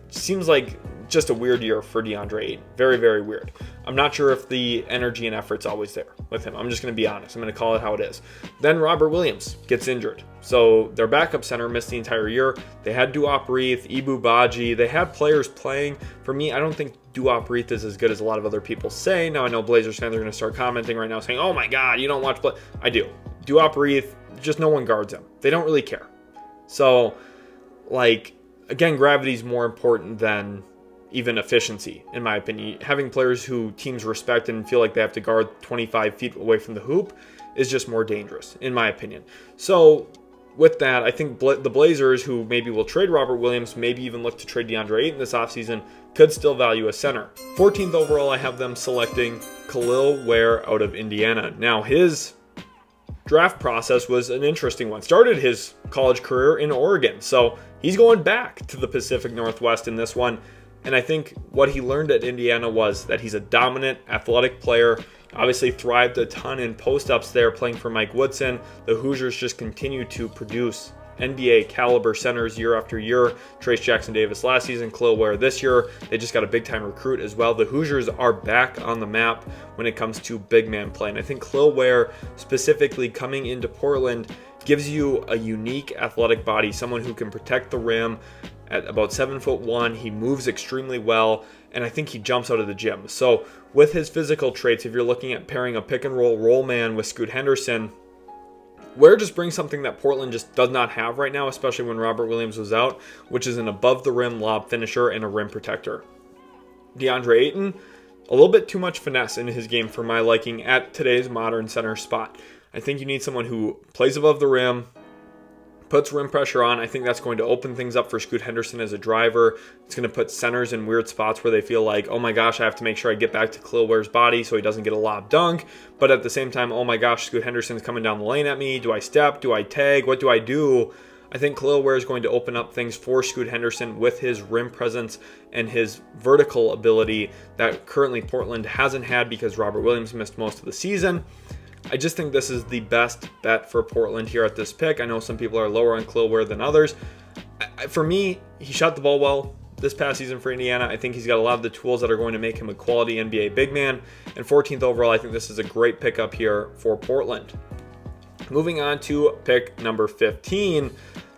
Seems like just a weird year for DeAndre Ayton. Very, very weird. I'm not sure if the energy and effort's always there with him. I'm just going to be honest. I'm going to call it how it is. Then Robert Williams gets injured. So their backup center missed the entire year. They had Duop Reith, Ibu Baji. They had players playing. For me, I don't think Duop Reith is as good as a lot of other people say. Now, I know Blazers fans are going to start commenting right now saying, oh my God, you don't watch play. I do. Duop Reith, just no one guards him. They don't really care. So, like, again, gravity is more important than even efficiency, in my opinion. Having players who teams respect and feel like they have to guard 25 feet away from the hoop is just more dangerous, in my opinion. So with that, I think the Blazers, who maybe will trade Robert Williams, maybe even look to trade DeAndre Ayton this offseason, could still value a center. 14th overall, I have them selecting Kel'el Ware out of Indiana. Now, his draft process was an interesting one. Started his college career in Oregon, so he's going back to the Pacific Northwest in this one. And I think what he learned at Indiana was that he's a dominant, athletic player. Obviously thrived a ton in post-ups there playing for Mike Woodson. The Hoosiers just continue to produce NBA caliber centers year after year. Trace Jackson-Davis last season, Kel'el Ware this year. They just got a big-time recruit as well. The Hoosiers are back on the map when it comes to big man play. And I think Kel'el Ware, specifically coming into Portland, gives you a unique athletic body, someone who can protect the rim. At about 7'1", he moves extremely well, and I think he jumps out of the gym. So with his physical traits, if you're looking at pairing a pick and roll man with Scoot Henderson, Ware just brings something that Portland just does not have right now, especially when Robert Williams was out, which is an above the rim lob finisher and a rim protector. DeAndre Ayton, a little bit too much finesse in his game for my liking at today's modern center spot. I think you need someone who plays above the rim, puts rim pressure on. I think that's going to open things up for Scoot Henderson as a driver. It's going to put centers in weird spots where they feel like, oh my gosh, I have to make sure I get back to Kel'el Ware's body so he doesn't get a lob dunk. But at the same time, oh my gosh, Scoot Henderson's coming down the lane at me. Do I step? Do I tag? What do I do? I think Kel'el Ware is going to open up things for Scoot Henderson with his rim presence and his vertical ability that currently Portland hasn't had because Robert Williams missed most of the season. I just think this is the best bet for Portland here at this pick. I know some people are lower on Kel'el Ware than others. For me, he shot the ball well this past season for Indiana. I think he's got a lot of the tools that are going to make him a quality NBA big man. And 14th overall, I think this is a great pickup here for Portland. Moving on to pick number 15.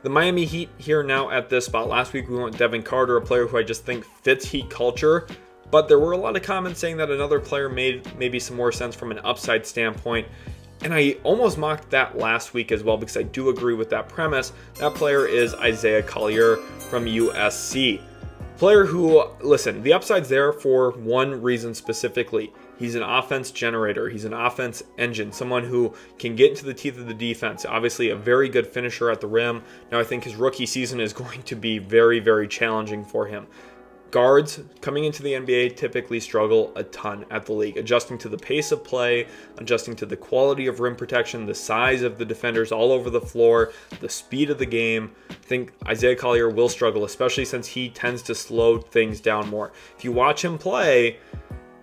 The Miami Heat here now at this spot. Last week we went with Devin Carter, a player who I just think fits Heat culture. But there were a lot of comments saying that another player made maybe some more sense from an upside standpoint. And I almost mocked that last week as well because I do agree with that premise. That player is Isaiah Collier from USC. Player who, listen, the upside's there for one reason specifically. He's an offense generator. He's an offense engine, someone who can get into the teeth of the defense. Obviously, a very good finisher at the rim. Now, I think his rookie season is going to be very, very challenging for him. Guards coming into the NBA typically struggle a ton at the league, adjusting to the pace of play, adjusting to the quality of rim protection, the size of the defenders all over the floor, the speed of the game. I think Isaiah Collier will struggle, especially since he tends to slow things down more. If you watch him play,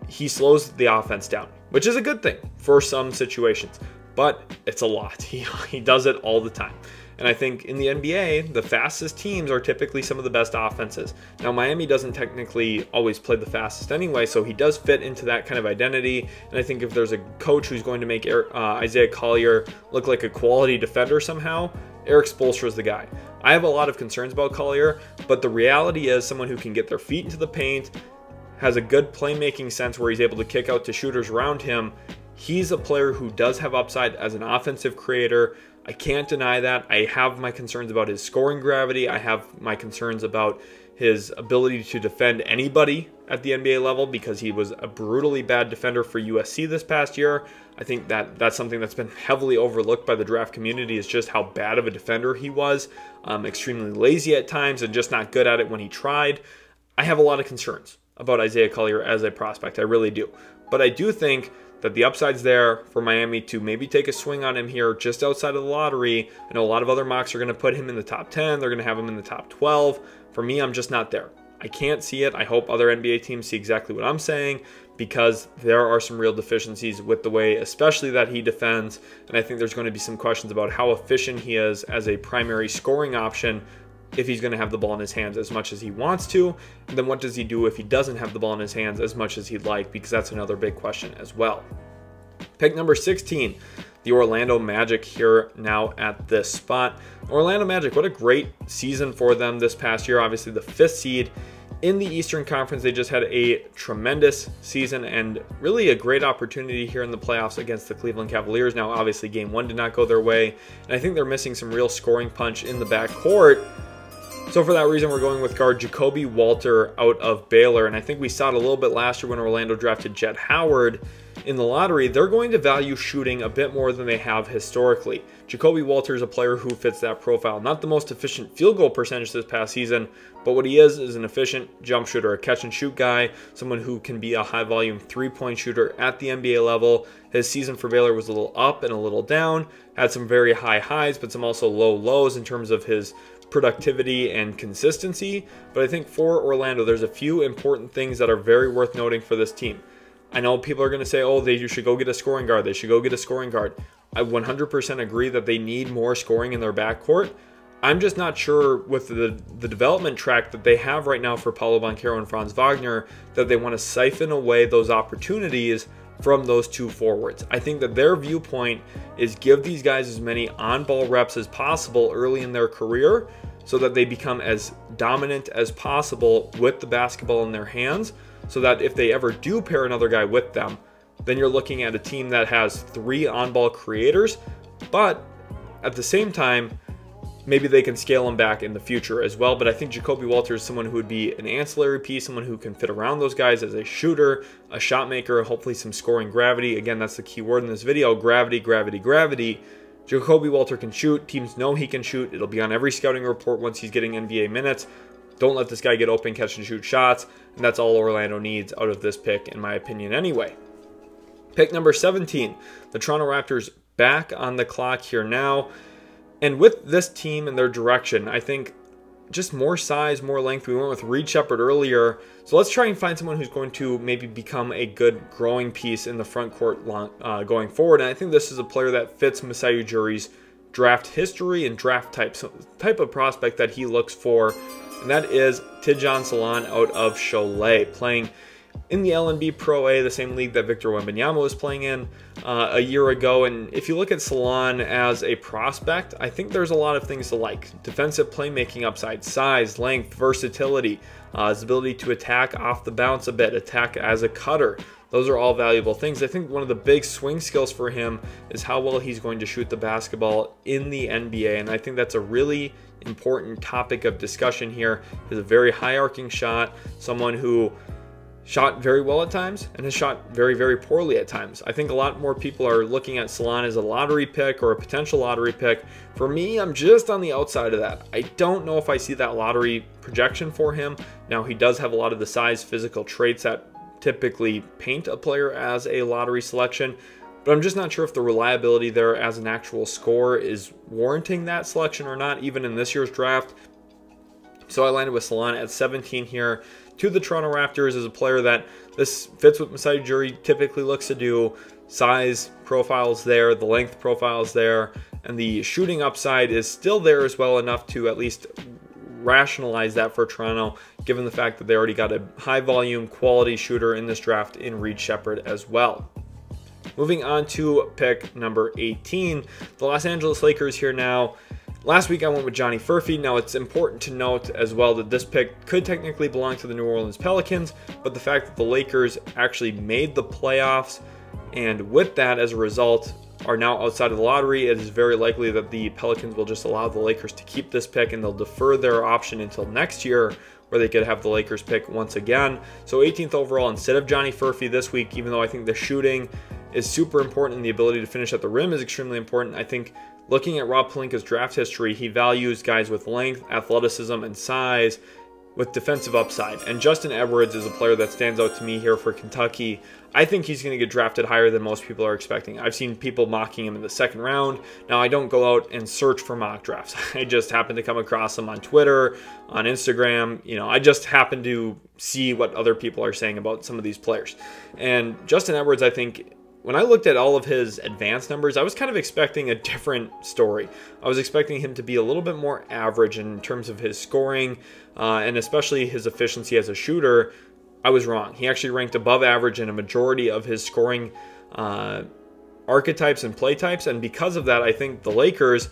he slows the offense down, which is a good thing for some situations, but it's a lot. He does it all the time. And I think in the NBA, the fastest teams are typically some of the best offenses. Now, Miami doesn't technically always play the fastest anyway, so he does fit into that kind of identity. And I think if there's a coach who's going to make Isaiah Collier look like a quality defender somehow, Eric Spoelstra is the guy. I have a lot of concerns about Collier, but the reality is someone who can get their feet into the paint, has a good playmaking sense where he's able to kick out to shooters around him. He's a player who does have upside as an offensive creator. I can't deny that. I have my concerns about his scoring gravity. I have my concerns about his ability to defend anybody at the NBA level because he was a brutally bad defender for USC this past year. I think that's something that's been heavily overlooked by the draft community is just how bad of a defender he was. Extremely lazy at times and just not good at it when he tried. I have a lot of concerns about Isaiah Collier as a prospect. I really do. But I do think that the upside's there for Miami to maybe take a swing on him here just outside of the lottery. I know a lot of other mocks are going to put him in the top 10. They're going to have him in the top 12. For me, I'm just not there. I can't see it. I hope other NBA teams see exactly what I'm saying, because there are some real deficiencies with the way, especially that he defends. And I think there's going to be some questions about how efficient he is as a primary scoring option if he's going to have the ball in his hands as much as he wants to. And then what does he do if he doesn't have the ball in his hands as much as he'd like? Because that's another big question as well. Pick number 16, the Orlando Magic here now at this spot. Orlando Magic, what a great season for them this past year. Obviously the 5th seed in the Eastern Conference. They just had a tremendous season and really a great opportunity here in the playoffs against the Cleveland Cavaliers. Now, obviously, Game 1 did not go their way, and I think they're missing some real scoring punch in the backcourt. So for that reason, we're going with guard Jacoby Walter out of Baylor, and I think we saw it a little bit last year when Orlando drafted Jett Howard in the lottery. They're going to value shooting a bit more than they have historically. Jacoby Walter is a player who fits that profile. Not the most efficient field goal percentage this past season, but what he is an efficient jump shooter, a catch-and-shoot guy, someone who can be a high-volume three-point shooter at the NBA level. His season for Baylor was a little up and a little down, had some very high highs, but some also low lows in terms of his productivity and consistency. But I think for Orlando, there's a few important things that are very worth noting for this team. I know people are going to say, oh, you should go get a scoring guard. They should go get a scoring guard. I 100% agree that they need more scoring in their backcourt. I'm just not sure with the development track that they have right now for Paolo Banchero and Franz Wagner that they want to siphon away those opportunities from those two forwards. I think that their viewpoint is give these guys as many on-ball reps as possible early in their career so that they become as dominant as possible with the basketball in their hands, so that if they ever do pair another guy with them, then you're looking at a team that has 3 on-ball creators, but at the same time, maybe they can scale them back in the future as well. But I think Jacoby Walter is someone who would be an ancillary piece, someone who can fit around those guys as a shooter, a shot maker, hopefully some scoring gravity. Again, that's the key word in this video, gravity, gravity, gravity. Jacoby Walter can shoot. Teams know he can shoot. It'll be on every scouting report once he's getting NBA minutes. Don't let this guy get open, catch and shoot shots. And that's all Orlando needs out of this pick, in my opinion anyway. Pick number 17, the Toronto Raptors back on the clock here now. And with this team and their direction, I think just more size, more length. We went with Sheppard earlier. So let's try and find someone who's going to maybe become a good growing piece in the front court going forward. And I think this is a player that fits Masai Ujiri's draft history and draft type of prospect that he looks for. And that is Tidjane Salaun out of Cholet, playing in the LNB Pro A, the same league that Victor Wembanyama was playing in a year ago. And if you look at Salaun as a prospect, I think there's a lot of things to like. Defensive playmaking upside, size, length, versatility, his ability to attack off the bounce a bit, attack as a cutter. Those are all valuable things. I think one of the big swing skills for him is how well he's going to shoot the basketball in the NBA. And I think that's a really important topic of discussion here. He has a very high arcing shot, someone who shot very well at times and has shot very, very poorly at times. I think a lot more people are looking at Salaun as a lottery pick or a potential lottery pick. For me, I'm just on the outside of that. I don't know if I see that lottery projection for him. Now, he does have a lot of the size, physical traits that typically paint a player as a lottery selection, but I'm just not sure if the reliability there as an actual scorer is warranting that selection or not, even in this year's draft. So I landed with Salaun at 17 here to the Toronto Raptors as a player that this fits what Masai Ujiri typically looks to do. Size profiles there, the length profiles there, and the shooting upside is still there as well, enough to at least rationalize that for Toronto, given the fact that they already got a high volume quality shooter in this draft in Sheppard as well. Moving on to pick number 18, the Los Angeles Lakers here now. Last week I went with Johnny Furphy. Now it's important to note as well that this pick could technically belong to the New Orleans Pelicans, but the fact that the Lakers actually made the playoffs and with that as a result are now outside of the lottery, it is very likely that the Pelicans will just allow the Lakers to keep this pick and they'll defer their option until next year, where they could have the Lakers pick once again. So 18th overall instead of Johnny Furphy this week, even though I think the shooting is super important and the ability to finish at the rim is extremely important. I think looking at Rob Pelinka's draft history, he values guys with length, athleticism, and size with defensive upside. And Justin Edwards is a player that stands out to me here for Kentucky. I think he's going to get drafted higher than most people are expecting. I've seen people mocking him in the second round. Now, I don't go out and search for mock drafts. I just happen to come across them on Twitter, on Instagram. You know, I just happen to see what other people are saying about some of these players. And Justin Edwards, I think, when I looked at all of his advanced numbers, I was kind of expecting a different story. I was expecting him to be a little bit more average in terms of his scoring, and especially his efficiency as a shooter. I was wrong. He actually ranked above average in a majority of his scoring archetypes and play types, and because of that, I think the Lakers,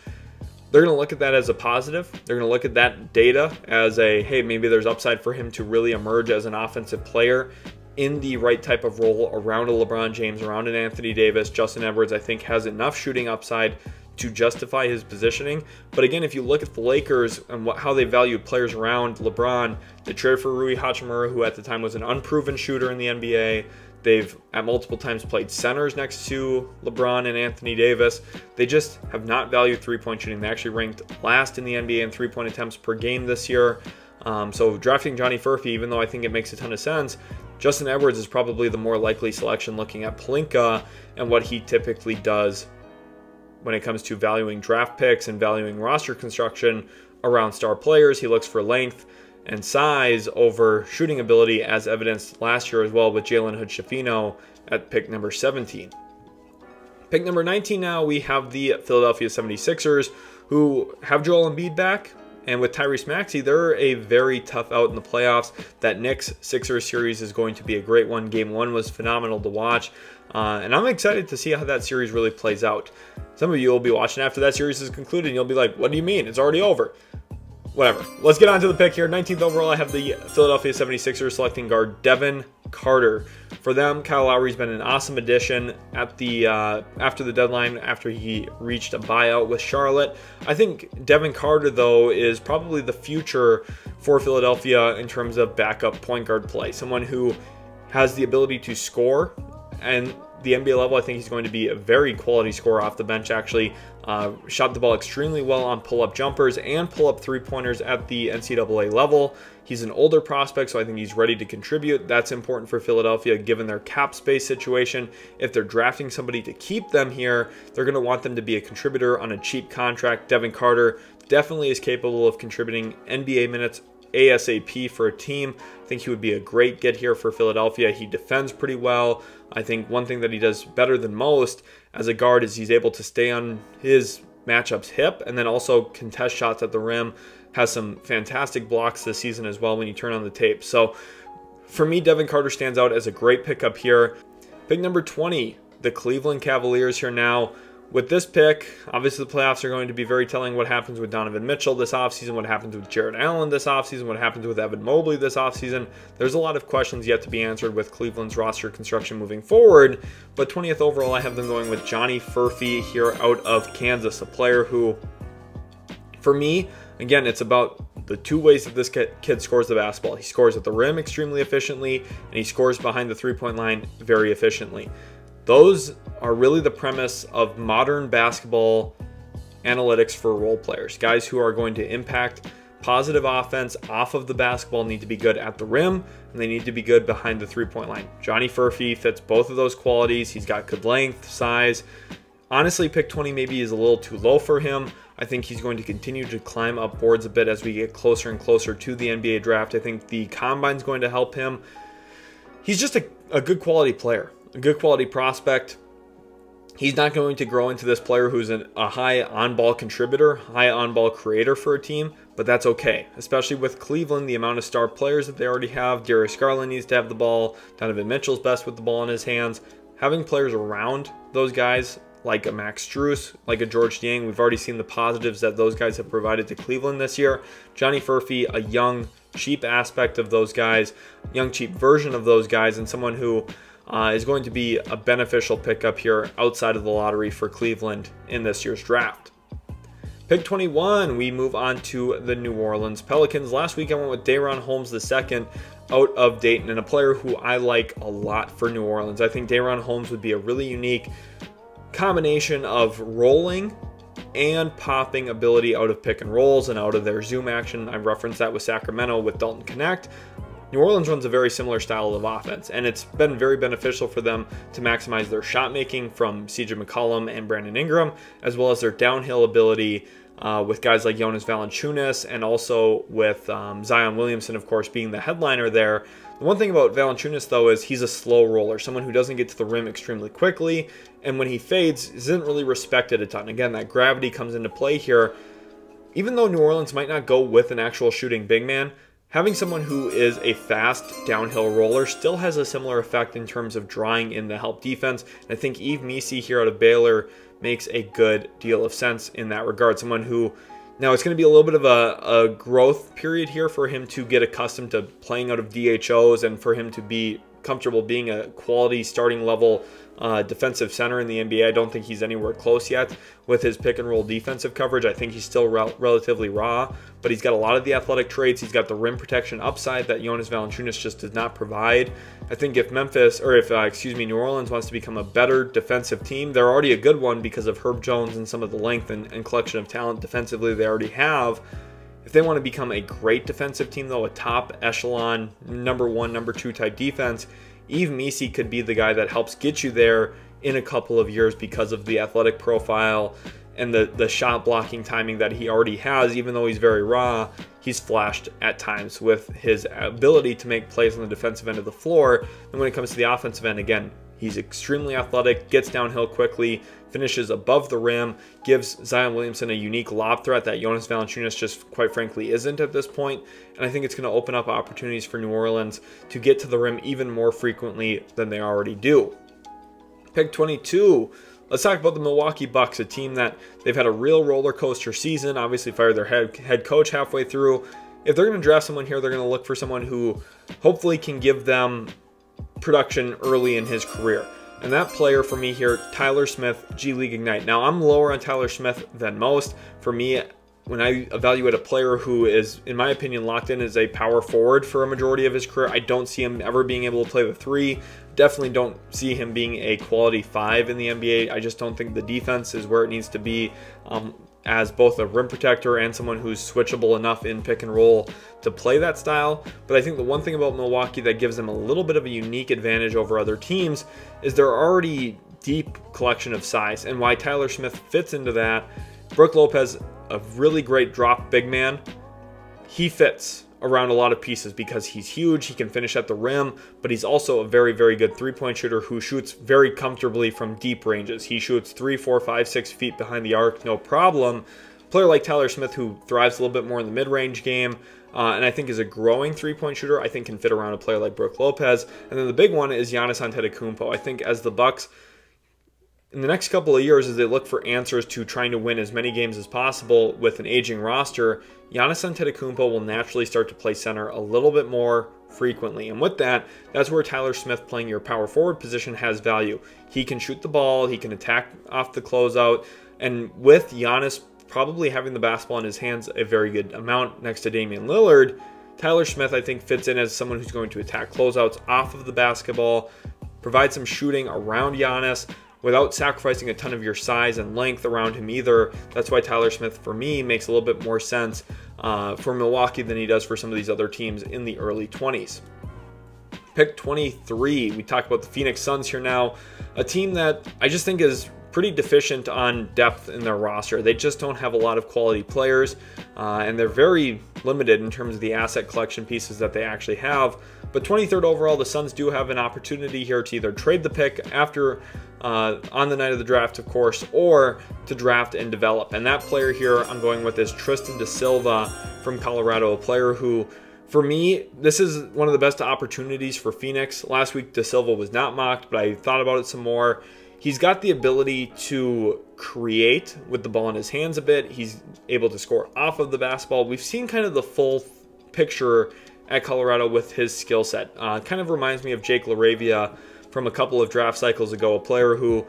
they're going to look at that as a positive. They're going to look at that data as a, hey, maybe there's upside for him to really emerge as an offensive player in the right type of role around a LeBron James, around an Anthony Davis. Justin Edwards, I think, has enough shooting upside to justify his positioning. But again, if you look at the Lakers and how they valued players around LeBron, they traded for Rui Hachimura, who at the time was an unproven shooter in the NBA. They've at multiple times played centers next to LeBron and Anthony Davis. They just have not valued three-point shooting. They actually ranked last in the NBA in three-point attempts per game this year. So drafting Johnny Furphy, even though I think it makes a ton of sense, Justin Edwards is probably the more likely selection looking at Pelinka and what he typically does when it comes to valuing draft picks and valuing roster construction around star players. He looks for length and size over shooting ability, as evidenced last year as well with Jalen Hood-Schifino at pick number 17. Pick number 19 now, we have the Philadelphia 76ers, who have Joel Embiid back. And with Tyrese Maxey, they're a very tough out in the playoffs. That Knicks-Sixers series is going to be a great one. Game 1 was phenomenal to watch. And I'm excited to see how that series really plays out. Some of you will be watching after that series is concluded, and you'll be like, what do you mean? It's already over. Whatever. Let's get on to the pick here. 19th overall, I have the Philadelphia 76ers selecting guard Devin Carter. For them, Kyle Lowry's been an awesome addition at the after the deadline, after he reached a buyout with Charlotte. I think Devin Carter, though, is probably the future for Philadelphia in terms of backup point guard play. Someone who has the ability to score, and the NBA level, I think he's going to be a very quality scorer off the bench, actually. Shot the ball extremely well on pull-up jumpers and pull-up three-pointers at the NCAA level. He's an older prospect, so I think he's ready to contribute. That's important for Philadelphia, given their cap space situation. If they're drafting somebody to keep them here, they're going to want them to be a contributor on a cheap contract. Devin Carter definitely is capable of contributing NBA minutes ASAP for a team. I think he would be a great get here for Philadelphia. He defends pretty well. I think one thing that he does better than most as a guard is he's able to stay on his matchup's hip and then also contest shots at the rim. Has some fantastic blocks this season as well when you turn on the tape. So for me, Devin Carter stands out as a great pickup here. Pick number 20, the Cleveland Cavaliers here now. With this pick, obviously the playoffs are going to be very telling. What happens with Donovan Mitchell this offseason, what happens with Jarrett Allen this offseason, what happens with Evan Mobley this offseason. There's a lot of questions yet to be answered with Cleveland's roster construction moving forward. But 20th overall, I have them going with Johnny Furphy here out of Kansas, a player who, for me, again, it's about the two ways that this kid scores the basketball. He scores at the rim extremely efficiently, and he scores behind the three-point line very efficiently. Those are really the premise of modern basketball analytics for role players. Guys who are going to impact positive offense off of the basketball need to be good at the rim, and they need to be good behind the three-point line. Johnny Furphy fits both of those qualities. He's got good length, size. Honestly, pick 20 maybe is a little too low for him. I think he's going to continue to climb up boards a bit as we get closer and closer to the NBA draft. I think the Combine's going to help him. He's just a good quality player, a good quality prospect. He's not going to grow into this player who's a high on-ball contributor, high on-ball creator for a team, but that's okay, especially with Cleveland, the amount of star players that they already have. Darius Garland needs to have the ball. Donovan Mitchell's best with the ball in his hands. Having players around those guys, like a Max Strus, like a George Niang, we've already seen the positives that those guys have provided to Cleveland this year. Johnny Furphy, a young, cheap aspect of those guys, young, cheap version of those guys, and someone who is going to be a beneficial pickup here outside of the lottery for Cleveland in this year's draft. Pick 21, we move on to the New Orleans Pelicans. Last week I went with Day'Ron Holmes II out of Dayton, and a player who I like a lot for New Orleans. I think Day'Ron Holmes would be a really unique combination of rolling and popping ability out of pick and rolls and out of their zoom action. I referenced that with Sacramento with Dalton Knecht. New Orleans runs a very similar style of offense, and it's been very beneficial for them to maximize their shot making from CJ McCollum and Brandon Ingram, as well as their downhill ability with guys like Jonas Valanciunas, and also with Zion Williamson, of course, being the headliner there. The one thing about Valanciunas, though, is he's a slow roller, someone who doesn't get to the rim extremely quickly, and when he fades, isn't really respected a ton. Again, that gravity comes into play here. Even though New Orleans might not go with an actual shooting big man, having someone who is a fast downhill roller still has a similar effect in terms of drawing in the help defense. And I think Yves Missi here out of Baylor makes a good deal of sense in that regard. Someone who, now it's going to be a little bit of a growth period here for him to get accustomed to playing out of DHOs and for him to be comfortable being a quality starting level defensive center in the NBA. I don't think he's anywhere close yet with his pick and roll defensive coverage. I think he's still relatively raw, but he's got a lot of the athletic traits. He's got the rim protection upside that Jonas Valanciunas just does not provide. I think if New Orleans wants to become a better defensive team, they're already a good one because of Herb Jones and some of the length and collection of talent defensively they already have. If they want to become a great defensive team, though, a top echelon, number 1, number 2 type defense, Yves Missi could be the guy that helps get you there in a couple of years because of the athletic profile and the shot blocking timing that he already has. Even though he's very raw, he's flashed at times with his ability to make plays on the defensive end of the floor. And when it comes to the offensive end, again, he's extremely athletic, gets downhill quickly, finishes above the rim, gives Zion Williamson a unique lob threat that Jonas Valanciunas just quite frankly isn't at this point. And I think it's going to open up opportunities for New Orleans to get to the rim even more frequently than they already do. Pick 22. Let's talk about the Milwaukee Bucks, a team that they've had a real roller coaster season. Obviously fired their head coach halfway through. If they're going to draft someone here, they're going to look for someone who hopefully can give them production early in his career. And that player for me here, Tyler Smith, G League Ignite. Now, I'm lower on Tyler Smith than most. For me, when I evaluate a player who is, in my opinion, locked in as a power forward for a majority of his career, I don't see him ever being able to play the 3. Definitely don't see him being a quality 5 in the NBA. I just don't think the defense is where it needs to be as both a rim protector and someone who's switchable enough in pick and roll to play that style. But I think the one thing about Milwaukee that gives them a little bit of a unique advantage over other teams is their already deep collection of size. And why Tyler Smith fits into that, Brook Lopez, a really great drop big man, he fits around a lot of pieces because he's huge, he can finish at the rim, but he's also a very, very good three-point shooter who shoots very comfortably from deep ranges. He shoots 3, 4, 5, 6 feet behind the arc, no problem. A player like Tyler Smith, who thrives a little bit more in the mid-range game, and I think is a growing three-point shooter, I think can fit around a player like Brook Lopez. And then the big one is Giannis Antetokounmpo. I think as the Bucks, in the next couple of years, as they look for answers to trying to win as many games as possible with an aging roster, Giannis Antetokounmpo will naturally start to play center a little bit more frequently. And with that, that's where Tyler Smith playing your power forward position has value. He can shoot the ball, he can attack off the closeout, and with Giannis probably having the basketball in his hands a very good amount next to Damian Lillard, Tyler Smith, I think, fits in as someone who's going to attack closeouts off of the basketball, provide some shooting around Giannis, without sacrificing a ton of your size and length around him either. That's why Tyler Smith, for me, makes a little bit more sense for Milwaukee than he does for some of these other teams in the early 20s. Pick 23, we talk about the Phoenix Suns here now, a team that I just think is pretty deficient on depth in their roster. They just don't have a lot of quality players, and they're very limited in terms of the asset collection pieces that they actually have. But 23rd overall, the Suns do have an opportunity here to either trade the pick after on the night of the draft, of course, or to draft and develop. And that player here I'm going with is Tristan da Silva from Colorado, a player who, for me, this is one of the best opportunities for Phoenix. Last week, da Silva was not mocked, but I thought about it some more. He's got the ability to create with the ball in his hands a bit. He's able to score off of the basketball. We've seen kind of the full picture at Colorado with his skill set. Kind of reminds me of Jake LaRavia from a couple of draft cycles ago, a player who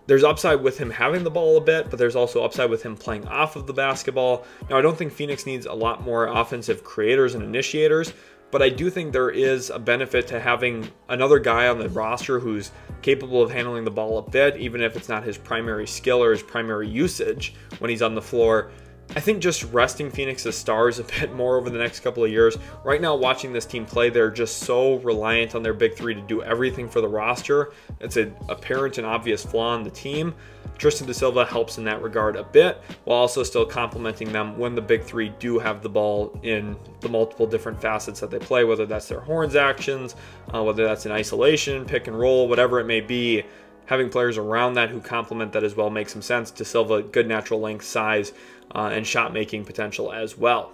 there's upside with him having the ball a bit, but there's also upside with him playing off of the basketball. Now, I don't think Phoenix needs a lot more offensive creators and initiators, but I do think there is a benefit to having another guy on the roster who's capable of handling the ball a bit, even if it's not his primary skill or his primary usage when he's on the floor. I think just resting Phoenix's stars a bit more over the next couple of years. Right now, watching this team play, they're just so reliant on their big three to do everything for the roster. It's an apparent and obvious flaw in the team. Tristan da Silva helps in that regard a bit, while also still complementing them when the big three do have the ball in the multiple different facets that they play, whether that's their horns actions, whether that's in isolation, pick and roll, whatever it may be. Having players around that who complement that as well makes some sense. Da Silva, good natural length, size, and shot making potential as well.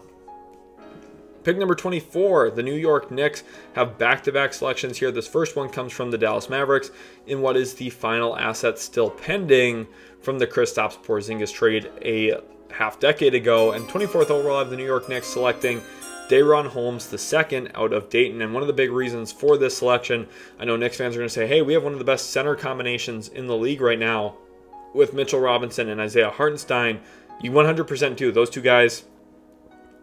Pick number 24, the New York Knicks have back-to-back selections here. This first one comes from the Dallas Mavericks in what is the final asset still pending from the Kristaps Porzingis trade a half-decade ago. And 24th overall, I have the New York Knicks selecting Daron Holmes II out of Dayton. And one of the big reasons for this selection, I know Knicks fans are going to say, hey, we have one of the best center combinations in the league right now with Mitchell Robinson and Isaiah Hartenstein. You 100% do. Those two guys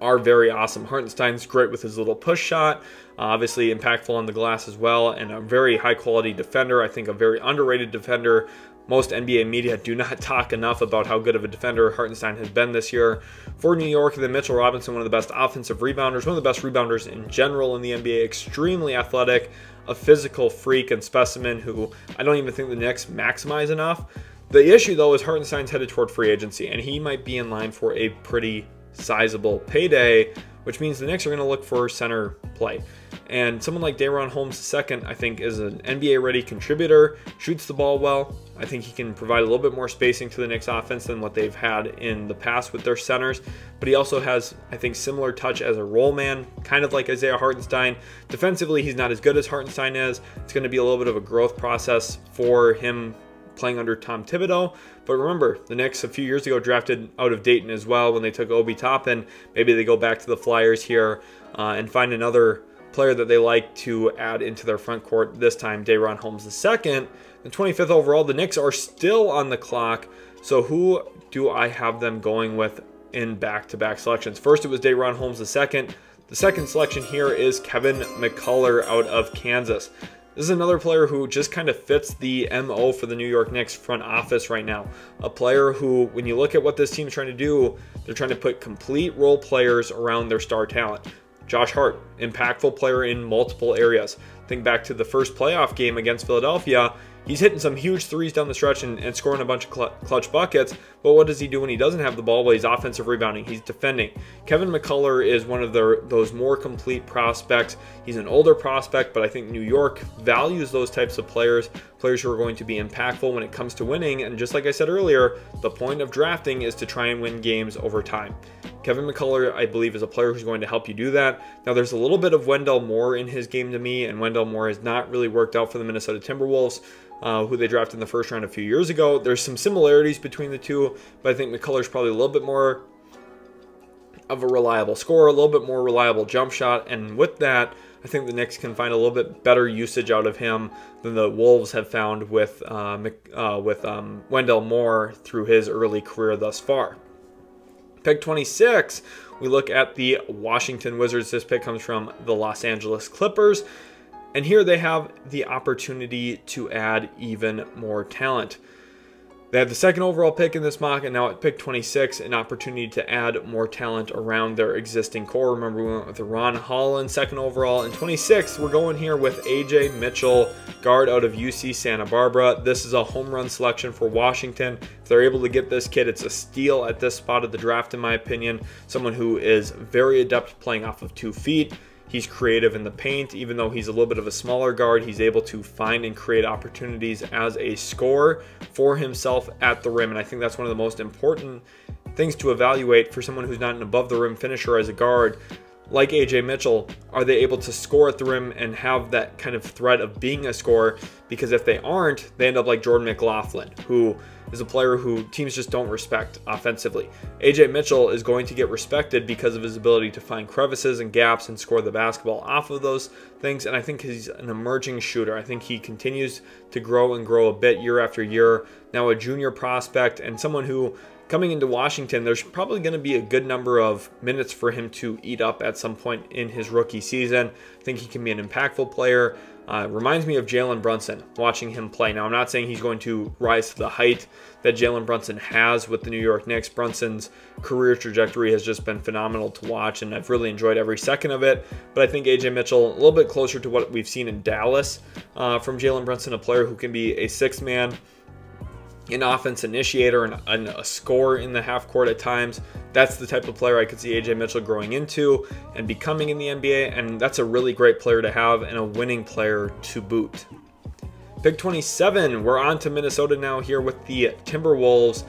are very awesome. Hartenstein's great with his little push shot, obviously impactful on the glass as well, and a very high-quality defender. I think a very underrated defender. Most NBA media do not talk enough about how good of a defender Hartenstein has been this year. For New York, then Mitchell Robinson, one of the best offensive rebounders, one of the best rebounders in general in the NBA, extremely athletic, a physical freak and specimen who I don't even think the Knicks maximize enough. The issue, though, is Hartenstein's headed toward free agency, and he might be in line for a pretty sizable payday, which means the Knicks are going to look for center play. And someone like Daron Holmes II, I think, is an NBA-ready contributor, shoots the ball well. I think he can provide a little bit more spacing to the Knicks offense than what they've had in the past with their centers. But he also has, I think, similar touch as a roll man, kind of like Isaiah Hartenstein. Defensively, he's not as good as Hartenstein is. It's going to be a little bit of a growth process for him playing under Tom Thibodeau. But remember, the Knicks a few years ago drafted out of Dayton as well when they took Obi Toppin. Maybe they go back to the Flyers here and find another player that they like to add into their front court, this time Daron Holmes II. And 25th overall, the Knicks are still on the clock. So who do I have them going with in back-to-back selections? First, it was Daron Holmes II. The second selection here is Kevin McCullough out of Kansas. This is another player who just kind of fits the MO for the New York Knicks front office right now. A player who, when you look at what this team's trying to do, they're trying to put complete role players around their star talent. Josh Hart, impactful player in multiple areas. Think back to the first playoff game against Philadelphia. He's hitting some huge threes down the stretch and scoring a bunch of clutch buckets. But what does he do when he doesn't have the ball? Well, he's offensive rebounding. He's defending. Kevin McCullough is one of those more complete prospects. He's an older prospect, but I think New York values those types of players who are going to be impactful when it comes to winning. And just like I said earlier, the point of drafting is to try and win games over time. Kevin McCullough, I believe, is a player who's going to help you do that. Now, there's a little bit of Wendell Moore in his game to me, and Wendell Moore has not really worked out for the Minnesota Timberwolves, who they drafted in the first round a few years ago. There's some similarities between the two, but I think McCullough's probably a little bit more of a reliable scorer, a little bit more reliable jump shot, and with that, I think the Knicks can find a little bit better usage out of him than the Wolves have found with Wendell Moore through his early career thus far. Pick 26, we look at the Washington Wizards. This pick comes from the Los Angeles Clippers. And here they have the opportunity to add even more talent. They had the second overall pick in this mock, and now at pick 26, an opportunity to add more talent around their existing core. Remember, we went with Ron Holland, second overall. And 26th, we're going here with AJ Mitchell, guard out of UC Santa Barbara. This is a home run selection for Washington. If they're able to get this kid, it's a steal at this spot of the draft, in my opinion. Someone who is very adept playing off of 2 feet. He's creative in the paint. Even though he's a little bit of a smaller guard, he's able to find and create opportunities as a scorer for himself at the rim. And I think that's one of the most important things to evaluate for someone who's not an above the rim finisher as a guard. Like AJ Mitchell, are they able to score at the rim and have that kind of threat of being a scorer? Because if they aren't, they end up like Jordan McLaughlin, who is a player who teams just don't respect offensively. AJ Mitchell is going to get respected because of his ability to find crevices and gaps and score the basketball off of those things, and I think he's an emerging shooter. I think he continues to grow and grow a bit year after year. Now a junior prospect and someone who coming into Washington, there's probably going to be a good number of minutes for him to eat up at some point in his rookie season. I think he can be an impactful player. Reminds me of Jalen Brunson, watching him play. Now, I'm not saying he's going to rise to the height that Jalen Brunson has with the New York Knicks. Brunson's career trajectory has just been phenomenal to watch, and I've really enjoyed every second of it. But I think A.J. Mitchell, a little bit closer to what we've seen in Dallas from Jalen Brunson, a player who can be a sixth man, an offense initiator, and a scorer in the half court at times. That's the type of player I could see A.J. Mitchell growing into and becoming in the NBA, and that's a really great player to have and a winning player to boot. Pick 27, we're on to Minnesota now here with the Timberwolves,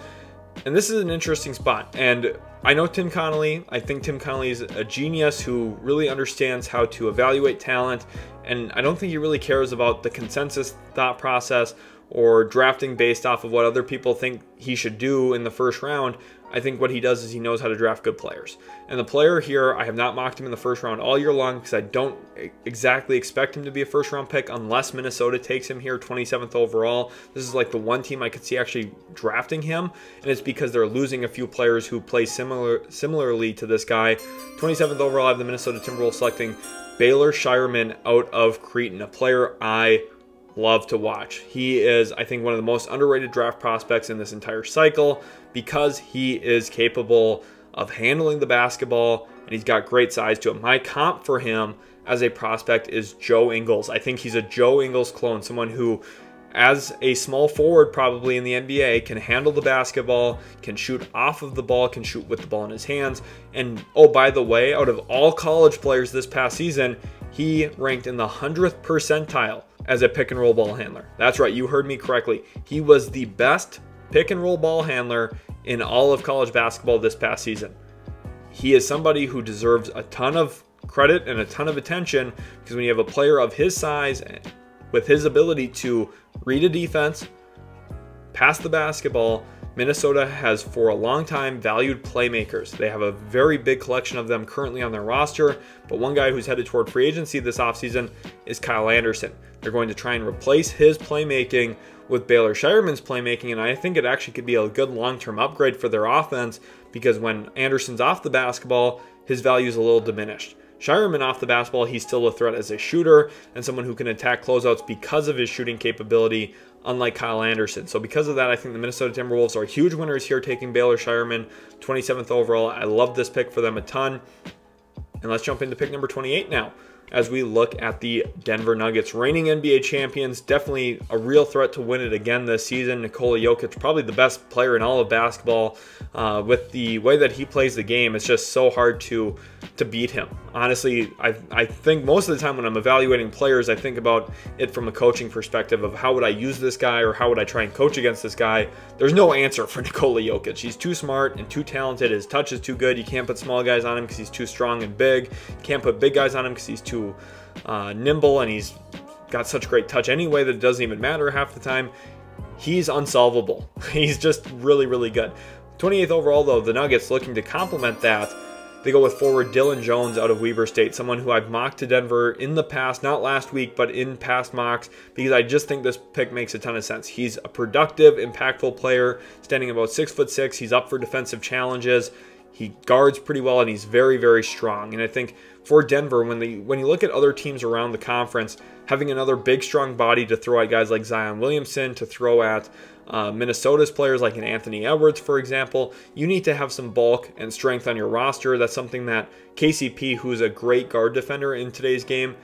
and this is an interesting spot. And I know Tim Connolly. I think Tim Connolly is a genius who really understands how to evaluate talent, and I don't think he really cares about the consensus thought process or drafting based off of what other people think he should do in the first round. I think what he does is he knows how to draft good players. And the player here, I have not mocked him in the first round all year long because I don't exactly expect him to be a first round pick unless Minnesota takes him here 27th overall. This is like the one team I could see actually drafting him, and it's because they're losing a few players who play similarly to this guy. 27th overall, I have the Minnesota Timberwolves selecting Baylor Shireman out of Creighton, a player I love to watch. He is, I think, one of the most underrated draft prospects in this entire cycle because he is capable of handling the basketball and he's got great size to him. My comp for him as a prospect is Joe Ingles. I think he's a Joe Ingles clone, someone who, as a small forward probably in the NBA, can handle the basketball, can shoot off of the ball, can shoot with the ball in his hands. And oh, by the way, out of all college players this past season, he ranked in the 100th percentile as a pick and roll ball handler. That's right, you heard me correctly. He was the best pick and roll ball handler in all of college basketball this past season. He is somebody who deserves a ton of credit and a ton of attention because when you have a player of his size with his ability to read a defense, pass the basketball, Minnesota has for a long time valued playmakers. They have a very big collection of them currently on their roster, but one guy who's headed toward free agency this offseason is Kyle Anderson. They're going to try and replace his playmaking with Baylor Shireman's playmaking, and I think it actually could be a good long-term upgrade for their offense because when Anderson's off the basketball, his value is a little diminished. Shireman off the basketball, he's still a threat as a shooter and someone who can attack closeouts because of his shooting capability, unlike Kyle Anderson. So because of that, I think the Minnesota Timberwolves are huge winners here, taking Baylor Shireman 27th overall. I love this pick for them a ton. And let's jump into pick number 28 now, as we look at the Denver Nuggets, reigning NBA champions, definitely a real threat to win it again this season. Nikola Jokic, probably the best player in all of basketball. With the way that he plays the game, it's just so hard to beat him. Honestly, I think most of the time when I'm evaluating players, I think about it from a coaching perspective of how would I use this guy or how would I try and coach against this guy. There's no answer for Nikola Jokic. He's too smart and too talented. His touch is too good. You can't put small guys on him because he's too strong and big. You can't put big guys on him because he's too nimble, and he's got such great touch anyway that it doesn't even matter half the time. He's unsolvable. He's just really, really good. 28th overall, though, the Nuggets looking to complement that. They go with forward Dillon Jones out of Weber State, someone who I've mocked to Denver in the past, not last week, but in past mocks, because I just think this pick makes a ton of sense. He's a productive, impactful player, standing about 6'6". He's up for defensive challenges. He guards pretty well, and he's very, very strong. And I think for Denver, when you look at other teams around the conference, having another big, strong body to throw at guys like Zion Williamson, to throw at Minnesota's players like an Anthony Edwards, for example, you need to have some bulk and strength on your roster. That's something that KCP, who's a great guard defender in today's game,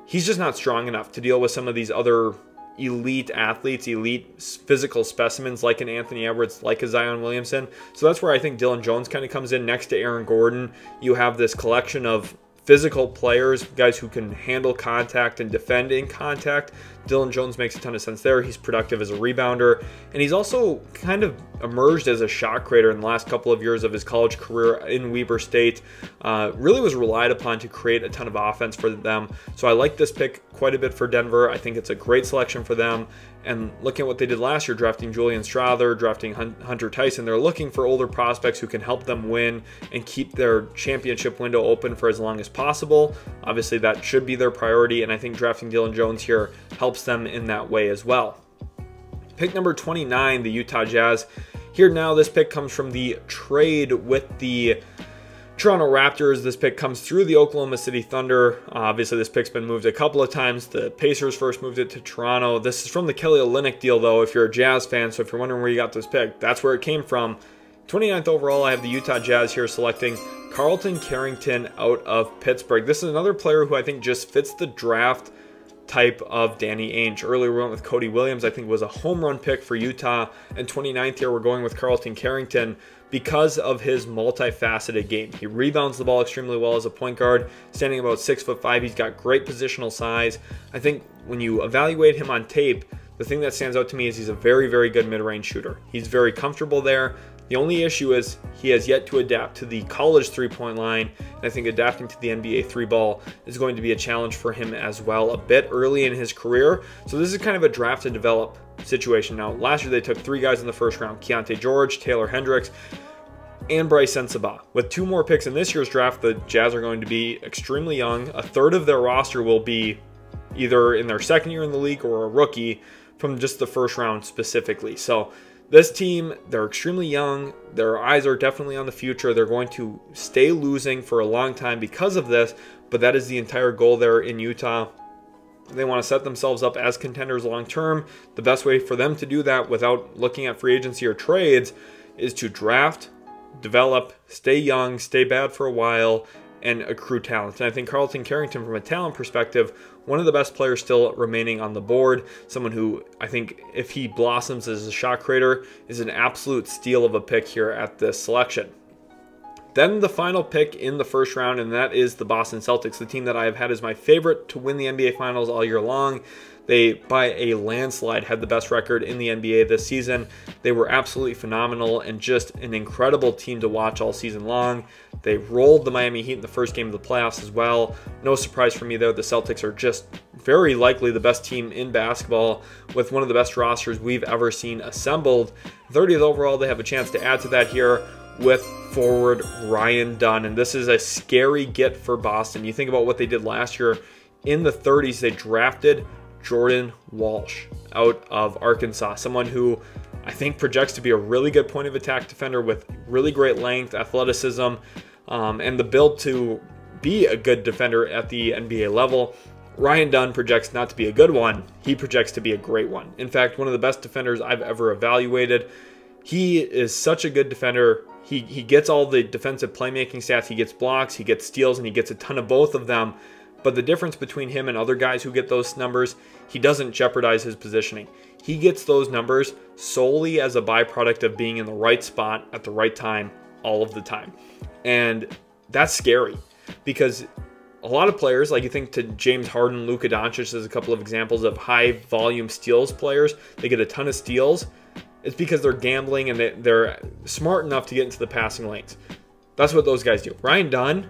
he's just not strong enough to deal with some of these other elite athletes, elite physical specimens like an Anthony Edwards, like a Zion Williamson. So that's where I think Dillon Jones kind of comes in next to Aaron Gordon. You have this collection of physical players, guys who can handle contact and defend in contact. Dillon Jones makes a ton of sense there. He's productive as a rebounder, and he's also kind of emerged as a shot creator in the last couple of years of his college career in Weber State. Really was relied upon to create a ton of offense for them. So I like this pick quite a bit for Denver. I think it's a great selection for them. And looking at what they did last year, drafting Julian Strawther, drafting Hunter Tyson, they're looking for older prospects who can help them win and keep their championship window open for as long as possible. Obviously, that should be their priority, and I think drafting Dillon Jones here helps them in that way as well. Pick number 29, the Utah Jazz. Here now, this pick comes from the trade with the Toronto Raptors. This pick comes through the Oklahoma City Thunder. Obviously, this pick's been moved a couple of times. The Pacers first moved it to Toronto. This is from the Kel'el deal, though, if you're a Jazz fan. So if you're wondering where you got this pick, that's where it came from. 29th overall, I have the Utah Jazz here selecting Carlton Carrington out of Pittsburgh. This is another player who I think just fits the draft type of Danny Ainge. Earlier we went with Cody Williams, I think was a home run pick for Utah, and 29th here we're going with Carlton Carrington because of his multifaceted game. He rebounds the ball extremely well as a point guard, standing about 6'5". He's got great positional size. I think when you evaluate him on tape, the thing that stands out to me is he's a very, very good mid-range shooter. He's very comfortable there. The only issue is he has yet to adapt to the college three-point line, and I think adapting to the NBA three-ball is going to be a challenge for him as well a bit early in his career. So this is kind of a draft to develop situation. Now, last year they took 3 guys in the first round, Keontae George, Taylor Hendricks, and Bryce Sensabaugh. With 2 more picks in this year's draft, the Jazz are going to be extremely young. A third of their roster will be either in their second year in the league or a rookie from just the first round specifically. So this team, they're extremely young. Their eyes are definitely on the future. They're going to stay losing for a long time because of this, but that is the entire goal there in Utah. They want to set themselves up as contenders long term. The best way for them to do that without looking at free agency or trades is to draft, develop, stay young, stay bad for a while, and accrue talent. And I think Carlton Carrington, from a talent perspective, one of the best players still remaining on the board. Someone who I think, if he blossoms as a shot creator, is an absolute steal of a pick here at this selection. Then the final pick in the first round, and that is the Boston Celtics, the team that I have had as my favorite to win the NBA Finals all year long. They, by a landslide, had the best record in the NBA this season. They were absolutely phenomenal and just an incredible team to watch all season long. They rolled the Miami Heat in the first game of the playoffs as well. No surprise for me there. The Celtics are just very likely the best team in basketball with one of the best rosters we've ever seen assembled. 30th overall, they have a chance to add to that here with forward Ryan Dunn. And this is a scary get for Boston. You think about what they did last year. In the 30s, they drafted Jordan Walsh out of Arkansas, someone who I think projects to be a really good point of attack defender with really great length, athleticism, and the build to be a good defender at the NBA level. Ryan Dunn projects not to be a good one. He projects to be a great one. In fact, one of the best defenders I've ever evaluated. He is such a good defender. He gets all the defensive playmaking stats. He gets blocks, he gets steals, and he gets a ton of both of them. But the difference between him and other guys who get those numbers, he doesn't jeopardize his positioning. He gets those numbers solely as a byproduct of being in the right spot at the right time all of the time. And that's scary because a lot of players, like you think to James Harden, Luka Doncic as a couple of examples of high volume steals players, they get a ton of steals. It's because they're gambling and they're smart enough to get into the passing lanes. That's what those guys do. Ryan Dunn,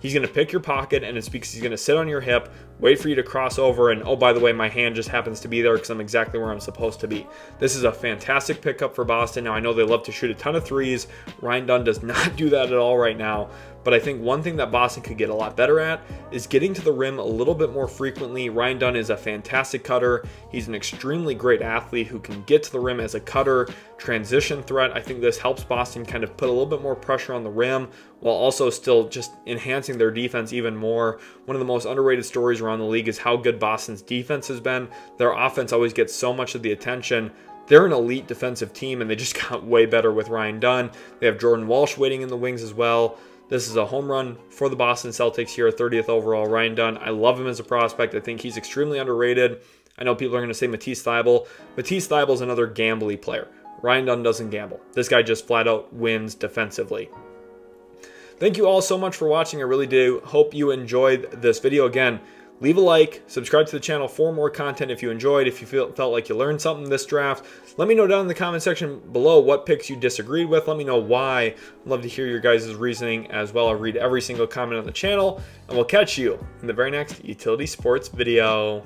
he's going to pick your pocket, and it's because he's going to sit on your hip, wait for you to cross over, and oh, by the way, my hand just happens to be there because I'm exactly where I'm supposed to be. This is a fantastic pickup for Boston. Now, I know they love to shoot a ton of threes. Ryan Dunn does not do that at all right now, but I think one thing that Boston could get a lot better at is getting to the rim a little bit more frequently. Ryan Dunn is a fantastic cutter. He's an extremely great athlete who can get to the rim as a cutter, transition threat. I think this helps Boston kind of put a little bit more pressure on the rim while also still just enhancing their defense even more. One of the most underrated stories around the league is how good Boston's defense has been. Their offense always gets so much of the attention. They're an elite defensive team, and they just got way better with Ryan Dunn. They have Jordan Walsh waiting in the wings as well. This is a home run for the Boston Celtics here, 30th overall. Ryan Dunn, I love him as a prospect. I think he's extremely underrated. I know people are going to say Matisse Thybulle. Matisse Thybulle is another gambly player. Ryan Dunn doesn't gamble. This guy just flat out wins defensively. Thank you all so much for watching. I really do hope you enjoyed this video. Again, leave a like, subscribe to the channel for more content if you enjoyed, if you felt like you learned something this draft. Let me know down in the comment section below what picks you disagreed with. Let me know why. I'd love to hear your guys' reasoning as well. I'll read every single comment on the channel, and we'll catch you in the very next Utility Sports video.